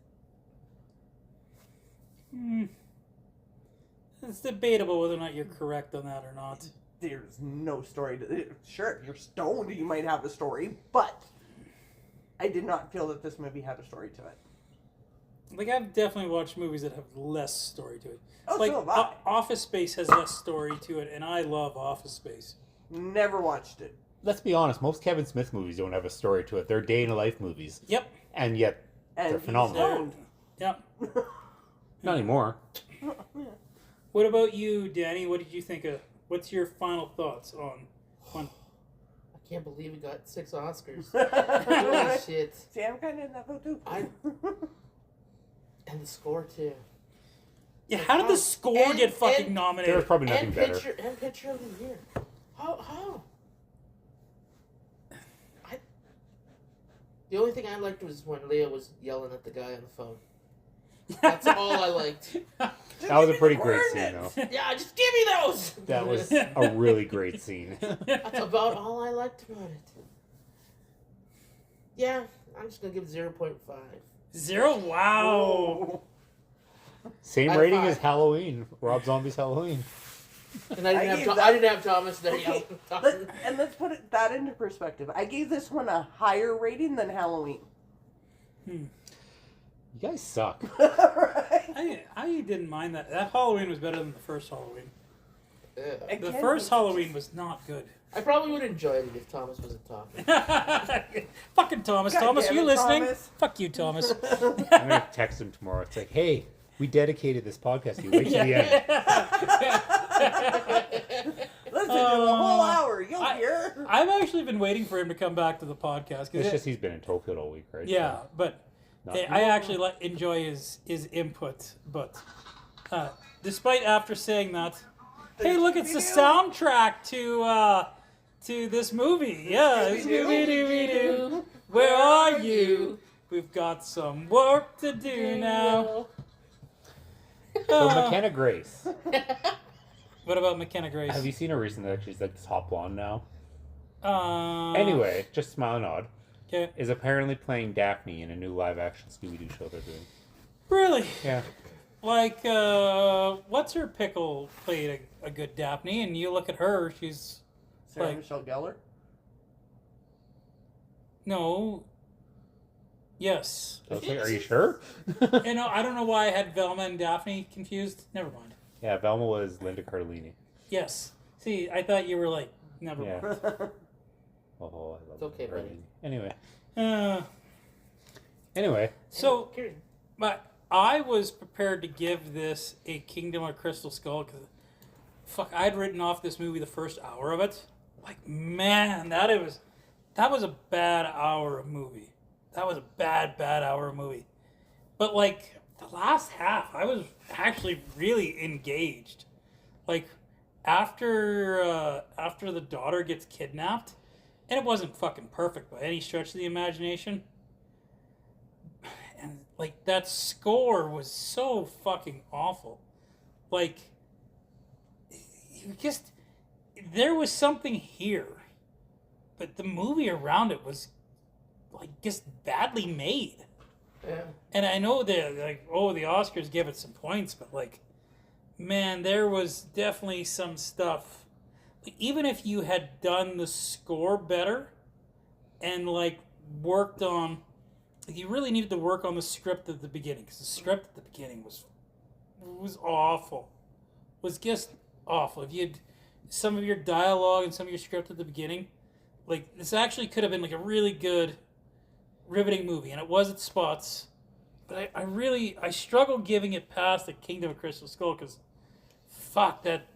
It's debatable whether or not you're correct on that or not. There's no story to it. Sure, if you're stoned, you might have a story, but I did not feel that this movie had a story to it. Like, I've definitely watched movies that have less story to it. Oh, like, so have I. Office Space has less story to it, and I love Office Space. Never watched it. Let's be honest, most Kevin Smith movies don't have a story to it. They're day-in-the-life movies. Yep. And yet, they're phenomenal. Yep. Not anymore. What about you, Danny? What did you think of... What's your final thoughts on... I can't believe we got 6 Oscars. Holy shit. See, I'm kind of in that boat too. And the score, too. Yeah, how did the score get fucking nominated? There was probably nothing better. Picture of the year. How? The only thing I liked was when Leo was yelling at the guy on the phone. That's all I liked. That was a pretty great scene, though. Yeah, just give me those! That was a really great scene. That's about all I liked about it. Yeah, I'm just going to give 0.5. 0? Wow. Same High rating five. as Halloween. Rob Zombie's Halloween. And I didn't have Thomas there yelling. Let's put that into perspective. I gave this one a higher rating than Halloween. You guys suck. Right? I didn't mind that. That Halloween was better than the first Halloween. Yeah. The first Halloween was not good. I probably would have enjoyed it if Thomas wasn't talking. Fucking Thomas. God Thomas, damn you it, listening? Thomas. Fuck you, Thomas. I'm going to text him tomorrow. It's like, hey, we dedicated this podcast to you. Wait till the end. Listen to the whole hour. You'll hear. I've actually been waiting for him to come back to the podcast. It's just he's been in Tokyo all week, right? Yeah, So, but I actually enjoy his input. But despite after saying that, hey, look, it's the soundtrack to this movie. Yeah, Scooby-Doo. Where are you? We've got some work to do now. So McKenna Grace. What about McKenna Grace? Have you seen her recently? She's like this hot blonde now. Anyway, Just smile and nod. okay. Is apparently playing Daphne in a new live-action Scooby-Doo show they're doing. Really? Yeah. Like, what's her pickle played a good Daphne, and you look at her, she's Sarah like, Michelle Gellar? no. Yes. Okay, are you sure? You know, I don't know why I had Velma and Daphne confused. Never mind. Yeah, Velma was Linda Cardellini. Yes. See, I thought you were like, never Yeah. mind. Oh, I love It's okay, Linda buddy. Cardellini. Anyway, So, Kieran, but I was prepared to give this a Kingdom of Crystal Skull because, fuck, I'd written off this movie the first hour of it. Like, man, that was a bad hour of movie. That was a bad hour of movie. But, like, the last half, I was actually really engaged. Like, after the daughter gets kidnapped, and it wasn't fucking perfect by any stretch of the imagination, and, like, that score was so fucking awful. Like, there was something here, but the movie around it was, like, just badly made. yeah. And I know they're like, oh, the Oscars give it some points, but, like, man, there was definitely some stuff. Like, even if you had done the score better and, like, worked on, like, you really needed to work on the script at the beginning, because the script at the beginning was awful. Was just awful. If you had some of your dialogue and some of your script at the beginning, like, this actually could have been, like, a really good, riveting movie, and it was at spots. But I struggle giving it past the Kingdom of Crystal Skull, because fuck, that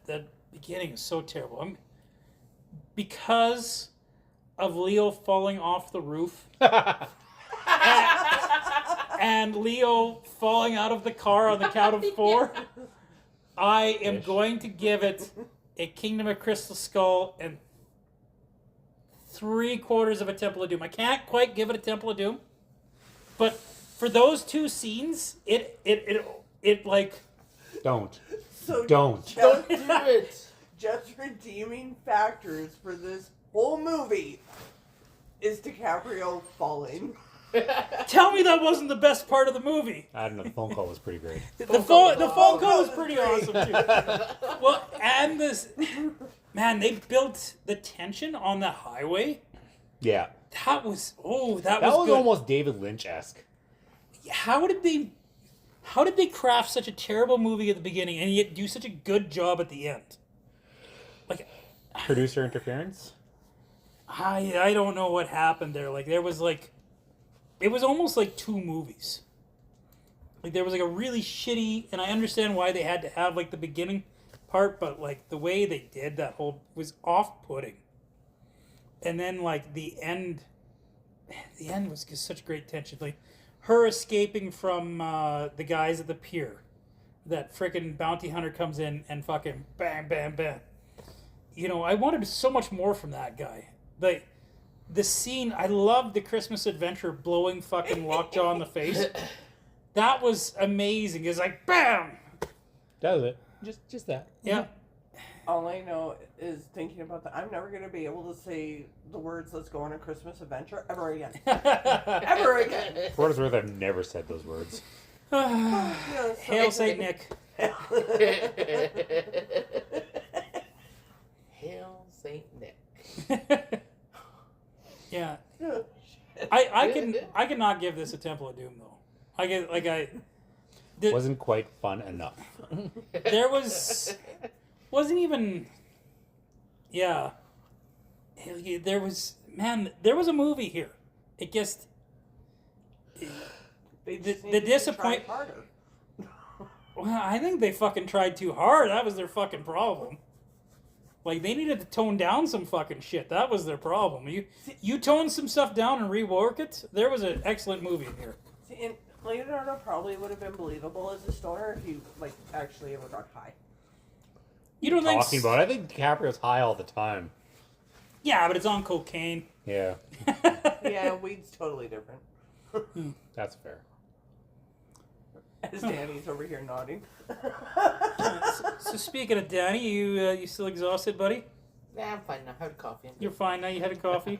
beginning is so terrible. Because of Leo falling off the roof and Leo falling out of the car on the count of 4, I am going to give it a Kingdom of Crystal Skull and 3/4 of a Temple of Doom. I can't quite give it a Temple of Doom, but for those two scenes, it like Don't. So Don't. Don't do it. Just redeeming factors for this whole movie is DiCaprio falling. Tell me that wasn't the best part of the movie. I don't know. The phone call was pretty great. The phone call was pretty awesome too. Well, and this, man, they built the tension on the highway. Yeah. That was That was good. almost David Lynch-esque. How did they craft such a terrible movie at the beginning and yet do such a good job at the end? Like, Producer interference? I don't know what happened there. Like, there was like, it was almost like two movies. Like, there was like a really shitty, and I understand why they had to have like the beginning part, but like the way they did that whole was off-putting. And then like the end was just such great tension. Like her escaping from the guys at the pier. That frickin' bounty hunter comes in and fucking bam, bam, bam. You know, I wanted so much more from that guy. Like, the scene, I loved the Christmas Adventure blowing fucking Lockjaw in the face. That was amazing. It's like, bam! That was it. Just that. Yeah. All I know is thinking about that. I'm never going to be able to say the words "Let's go on a Christmas adventure" ever again. Ever again. For what it's worth, I've never said those words. Yeah, so- Hail St. Nick. Hail Saint Nick. Yeah. I cannot give this a Temple of Doom though. Wasn't quite fun enough. There wasn't even, yeah. There was a movie here. It just, They just the need to disappoint- try harder. well, I think they fucking tried too hard. That was their fucking problem. Like, they needed to tone down some fucking shit. That was their problem. You tone some stuff down and rework it. There was an excellent movie in here. See, and Leonardo probably would have been believable as a stoner if he like actually ever got high. You don't think? Talking about, I think DiCaprio's high all the time. Yeah, but it's on cocaine. Yeah, Yeah, weed's totally different. that's fair. As Danny's over here nodding. So speaking of Danny, you still exhausted, buddy? Nah, I'm fine now. I had coffee. You're fine now. You had a coffee.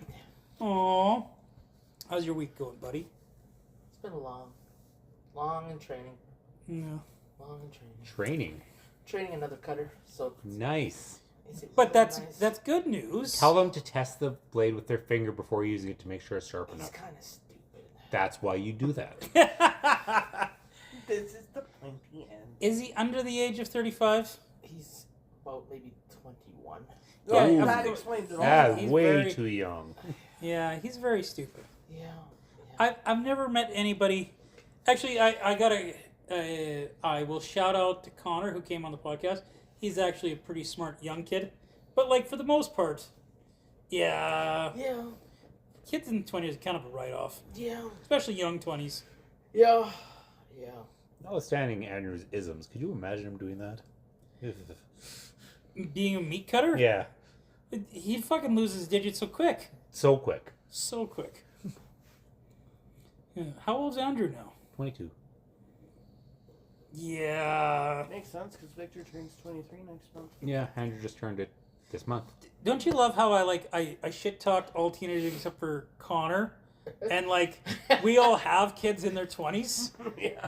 Aw. How's your week going, buddy? It's been long in training. Yeah. Long in training. Training. Training another cutter. So. Nice. But nice. that's good news. Tell them to test the blade with their finger before using it to make sure it's sharp He's enough. kind of stupid. That's why you do that. This is the pointy end. Is he under the age of 35? He's about maybe 21. Yeah, Ooh. That explains it all. That's He's way very- too young. Yeah, he's very stupid. Yeah. I've never met anybody. Actually, I will shout out to Connor who came on the podcast. He's actually a pretty smart young kid, but like for the most part, yeah, Yeah. kids in the 20s are kind of a write-off, Yeah. especially young 20s. Yeah. Yeah. Notwithstanding Andrew's isms, could you imagine him doing that? Being a meat cutter, Yeah, he'd fucking lose his digits so quick, so quick. so quick. Yeah. How old's Andrew now? 22. Yeah. Makes sense because Victor turns 23 next month. Yeah, Andrew just turned it this month. Don't you love how I shit talked all teenagers except for Connor, and like we all have kids in their 20s. Yeah.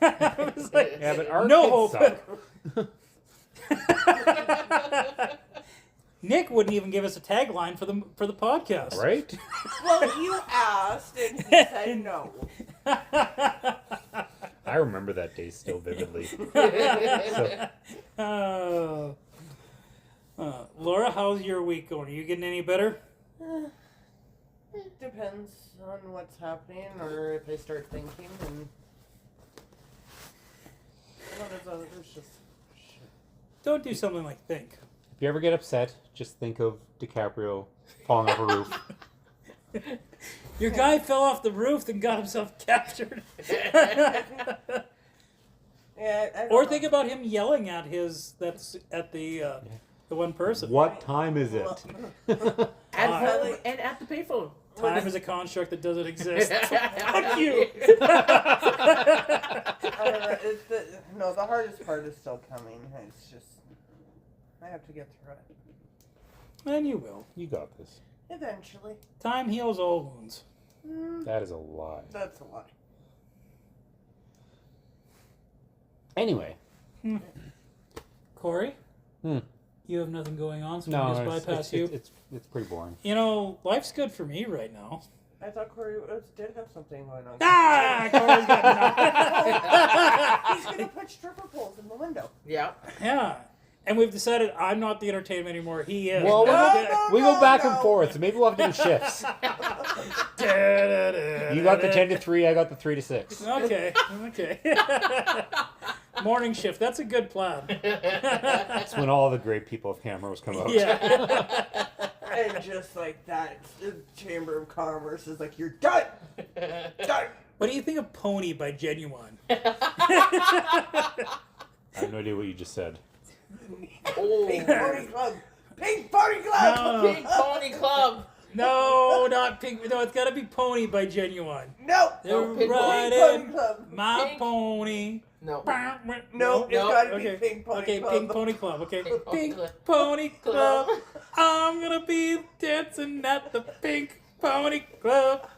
I was like, Yeah, but our no kids hope. suck. Nick wouldn't even give us a tagline for the podcast. Right? Well, you asked and he said no. I remember that day still vividly. So, Laura, how's your week going? Are you getting any better? It depends on what's happening or if I start thinking and there's just shit. Don't do something like think. if you ever get upset, just think of DiCaprio falling off a roof. Your guy fell off the roof and got himself captured. Yeah, I don't Or know. think about him yelling at the one person. What time is it? And like- at the payphone. Time is a construct that doesn't exist. Fuck you. I don't know. The hardest part is still coming. It's just I have to get through it And you will. You got this. eventually. Time heals all wounds. That is a lie. That's a lie. Anyway. Corey? Hmm. You have nothing going on, so No, we just bypass you. It's pretty boring. You know, life's good for me right now. I thought Corey did have something going on. Ah! Corey's got He's gonna put stripper poles in the window. Yeah. Yeah. And we've decided I'm not the entertainment anymore. He is. Well, No, we go back and no. forth, so maybe we'll have to do shifts. You got the 10 to 3, I got the 3 to 6. Okay. Morning shift. That's a good plan. That's when all the great people of cameras come out. Yeah. And just like that, the Chamber of Commerce is like, you're done! Done! What do you think of Pony by Genuine? I have no idea what you just said. Pink Pony Club! Pink Pony Club! No. Pink Pony Club. No, not Pink. No, it's got to be Pony by Genuine. No! They're Pink Pony riding Club! my Pink. pony. No. No, it's gotta be Okay. Pink Pony Okay, Club. Pink Pony Club. Okay, Pink Pony Pink Club. Pony Club. Club. I'm gonna be dancing at the Pink Pony Club.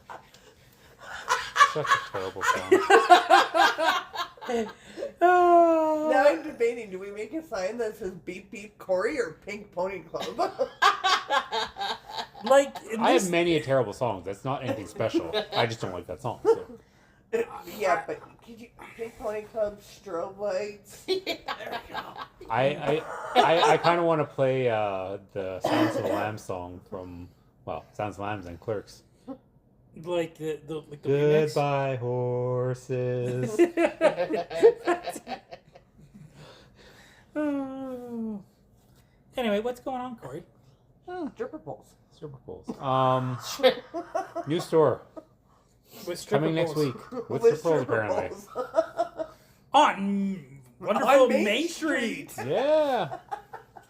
Such a terrible song. Oh. Now I'm debating, do we make a sign that says Beep Beep Corey or Pink Pony Club? Like in I this, have many a terrible songs. That's not anything special. I just don't like that song. So. Yeah, but could you Pink Pony Club strobe lights? I kind of want to play the Sounds of the Lambs song from, well, Sounds of the Lambs and Clerks. like the remix. Goodbye, horses. Oh. Anyway, what's going on, Corey? Stripper poles. Super Bowls. New store With stripper coming next poles. week with With Super Bowls stripper apparently. poles. On wonderful On Main, Main Street. Yeah.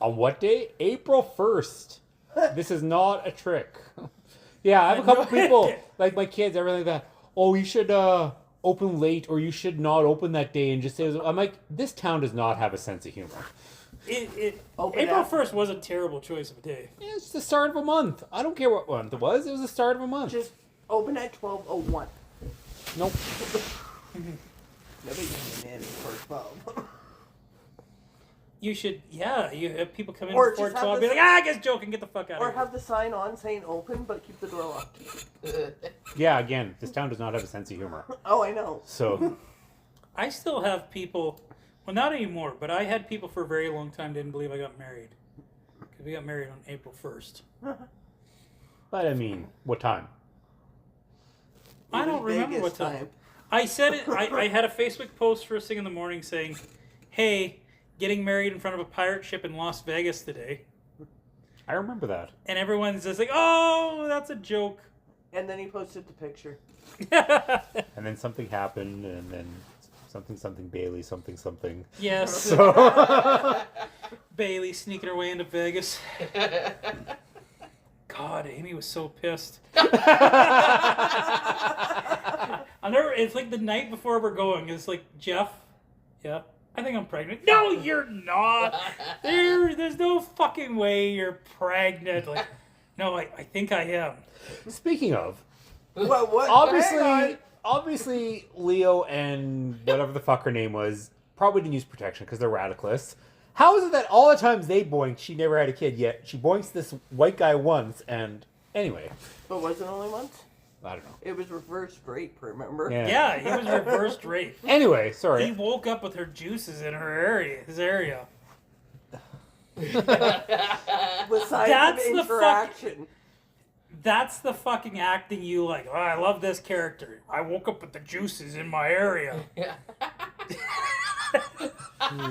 On what day? April 1st. This is not a trick. Yeah, I have a couple people, like my kids, everything like that. Oh, you should open late, or you should not open that day, and just say. I'm like, this town does not have a sense of humor. Open April after. 1st was a terrible choice of a day. Yeah, it's the start of a month. I don't care what month it was. It was the start of a month. Just open at 12:01. Nope. Nobody came in for 12. You should, yeah. You have people come in Or before just have 12, the- be like, I guess joking, get the fuck out Or of here. have the sign on saying open, but keep the door locked. Yeah, again, this town does not have a sense of humor. Oh, I know. So, I still have people, well, not anymore, but I had people for a very long time didn't believe I got married. Because we got married on April 1st. but I mean, what time? I don't remember what time. I said it, I had a Facebook post first thing in the morning saying, hey, getting married in front of a pirate ship in Las Vegas today. I remember that. And everyone's just like, oh, that's a joke. And then he posted the picture. And then something happened, and then something Bailey, something. Yes. So, Bailey sneaking her way into Vegas. God, Amy was so pissed. I'll never, it's like the night before we're going. It's like, Jeff, yeah, I think I'm pregnant. No, you're not. There's no fucking way you're pregnant. Like, no, I think I am. speaking of, What? Hang on. obviously, Leo and whatever the fuck her name was probably didn't use protection because they're radicalists. How is it that all the times they boinked, she never had a kid yet? She boinks this white guy once, and anyway, But was it only once? I don't know. It was reverse rape, remember? Yeah, he was reversed rape. Anyway, He sorry. woke up with her juices in her area, his area. With signs That's of the fuck- interaction. That's the fucking acting you like. Oh, I love this character. I woke up with the juices in my area.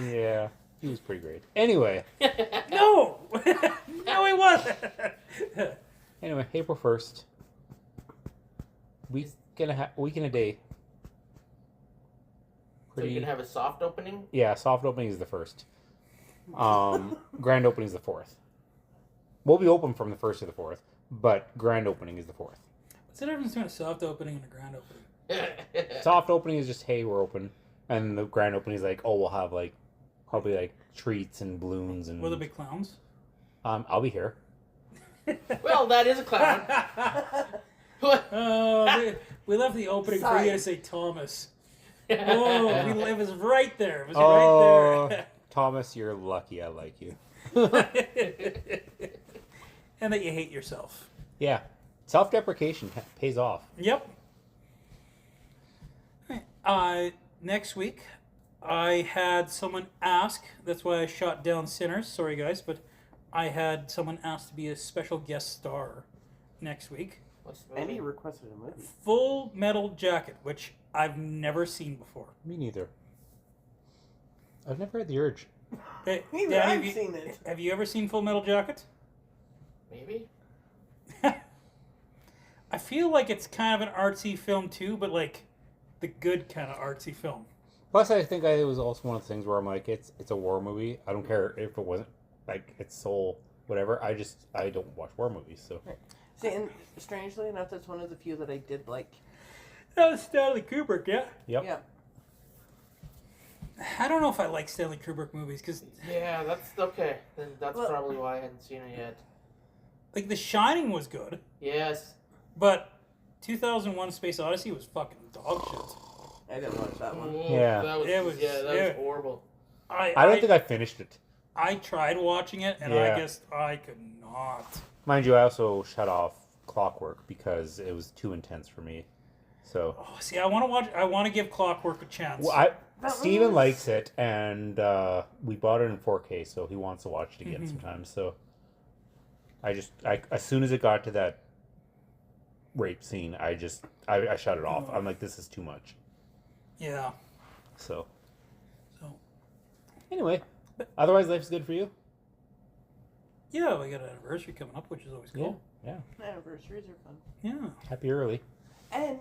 Yeah, he was pretty great. Anyway, No! No, he wasn't. April 1st. Week and a day. So you can have a soft opening? Yeah, soft opening is the 1st. Grand opening is the 4th. We'll be open from the 1st to the 4th, but grand opening is the 4th. What's the difference between a soft opening and a grand opening? Soft opening is just, hey, we're open. And the grand opening is like, oh, we'll have like probably like treats and balloons and. Will there be clowns? I'll be here. Well, that is a clown. Oh, we left the opening for you to say Thomas. Oh, it was right there. It was right there. Thomas, you're lucky. I like you. And that you hate yourself. Yeah, self-deprecation pays off. Yep. Next week, I had someone ask. That's why I shot down Sinners. Sorry, guys, but I had someone ask to be a special guest star next week. And he requested a movie. Full Metal Jacket, which I've never seen before. Me neither. I've never had the urge. Hey, Neither. Danny, I've seen it. Have you ever seen Full Metal Jacket? Maybe. I feel like it's kind of an artsy film too, but like the good kind of artsy film. Plus, I think it was also one of the things where I'm like, it's a war movie. I don't care if it wasn't like it's soul, whatever. I don't watch war movies, so. Right. See, and strangely enough, that's one of the few that I did like. That was Stanley Kubrick, yeah. Yep. Yeah. I don't know if I like Stanley Kubrick movies because, Yeah, that's okay. Then that's probably why I hadn't seen it yet. like, The Shining was good, Yes. but 2001: Space Odyssey was fucking dog shit. I didn't watch that one. Yeah. That was, It was- that was yeah. horrible. I don't think I finished it. I tried watching it, and Yeah. I guess I could not. Mind you, I also shut off Clockwork because it was too intense for me. So. Oh, see, I want to give Clockwork a chance. Well, Steven likes it, and we bought it in 4K, so he wants to watch it again sometimes. So as soon as it got to that rape scene, I shut it off. I'm like, this is too much. Yeah. So So, anyway, otherwise life's good for you. yeah, we got an anniversary coming up, which is always cool. Yeah. Anniversaries are fun. Yeah. Happy early. And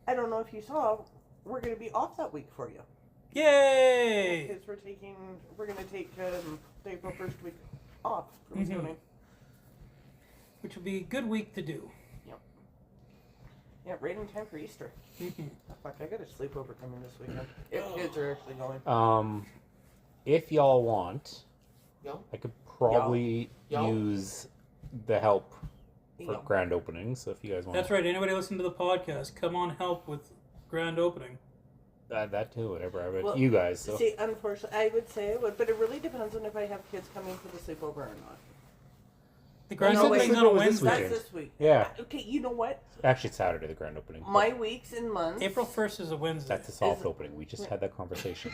I don't know if you saw, we're going to be off that week for you. Yay! Because we're going to take the April 1st week off from filming. Which will be a good week to do. Yeah, right in time for Easter. Mhm. Oh, fuck, I got a sleepover coming this weekend. If kids are actually going. If y'all want, Yo. I could probably Y'all. use the help for Y'all. grand opening. So if you guys want, That's right. Anybody listen to the podcast, come on help with grand opening. that too, whatever. But Well, you guys, so See, unfortunately, I would say I would, but it really depends on if I have kids coming for the sleepover or not. The grand No, wait, opening's on a sleepover was this Wednesday. That's weekend. this week. yeah. Okay, you know what? Actually, it's Saturday, the grand opening. My weeks and months. April 1st is a Wednesday. That's the soft Is- opening. We just had that conversation.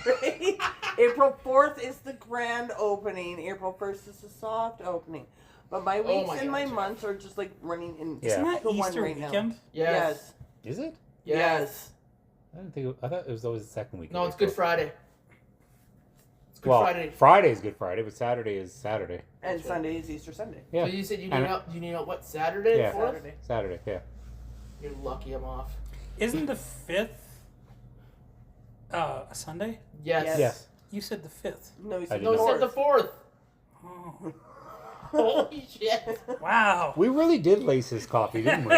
April 4th is the grand opening. April 1st is the soft opening. But my weeks my and my God. months are just like running in. Yeah. Isn't that to one Easter right now. weekend? Yes. Is it? Yes. I didn't think. I thought it was always the second week. No, of it's Good April. Friday. It's Good Well, Friday. Friday is Good Friday, but Saturday is Saturday. And Sunday is Easter Sunday. Yeah. So you said you And- need out. You need out what Saturday? Yeah. The 4th? Saturday. Saturday, yeah. You're lucky I'm off. Isn't the 5th a Sunday? Yes. Yes. Yes. You said the 5th. No, he I said did No, it not. said the 4th. Oh. Holy shit. Wow. We really did lace his coffee, didn't we?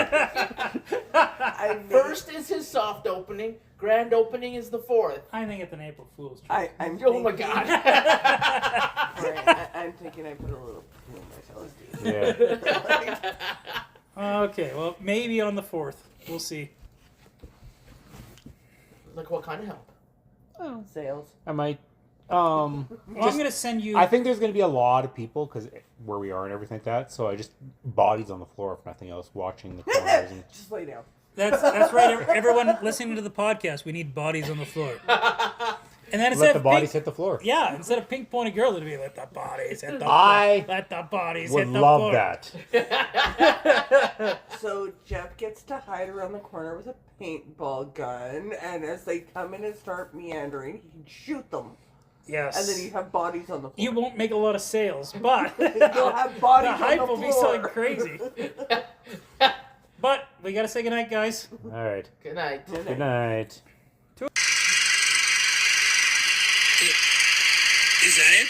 First is his soft opening. Grand opening is the 4th. I think it's an April Fool's trick. I'm Oh my thinking- god. Right, I'm thinking I put a little poo in my toast. Yeah. Okay, well, maybe on the 4th. We'll see. Like what kind of help? Sales. I might. Well, I'm going to send you... I think there's going to be a lot of people because where we are and everything like that. So I just bodies on the floor, if nothing else, watching the corners. And, Just lay down. That's right. Everyone listening to the podcast, we need bodies on the floor. And then instead let the of bodies pink, hit the floor. yeah, instead of pink pointy girl, it'd be let the bodies hit the I floor. Let the bodies Would hit the love floor. that. So Jeff gets to hide around the corner with a paintball gun, and as they come in and start meandering, he can shoot them. Yes. And then you have bodies on the floor. You won't make a lot of sales, but You'll have bodies the on hype the will be floor. something crazy. But we gotta say goodnight, guys. All right. Good night. Good night. Is that it?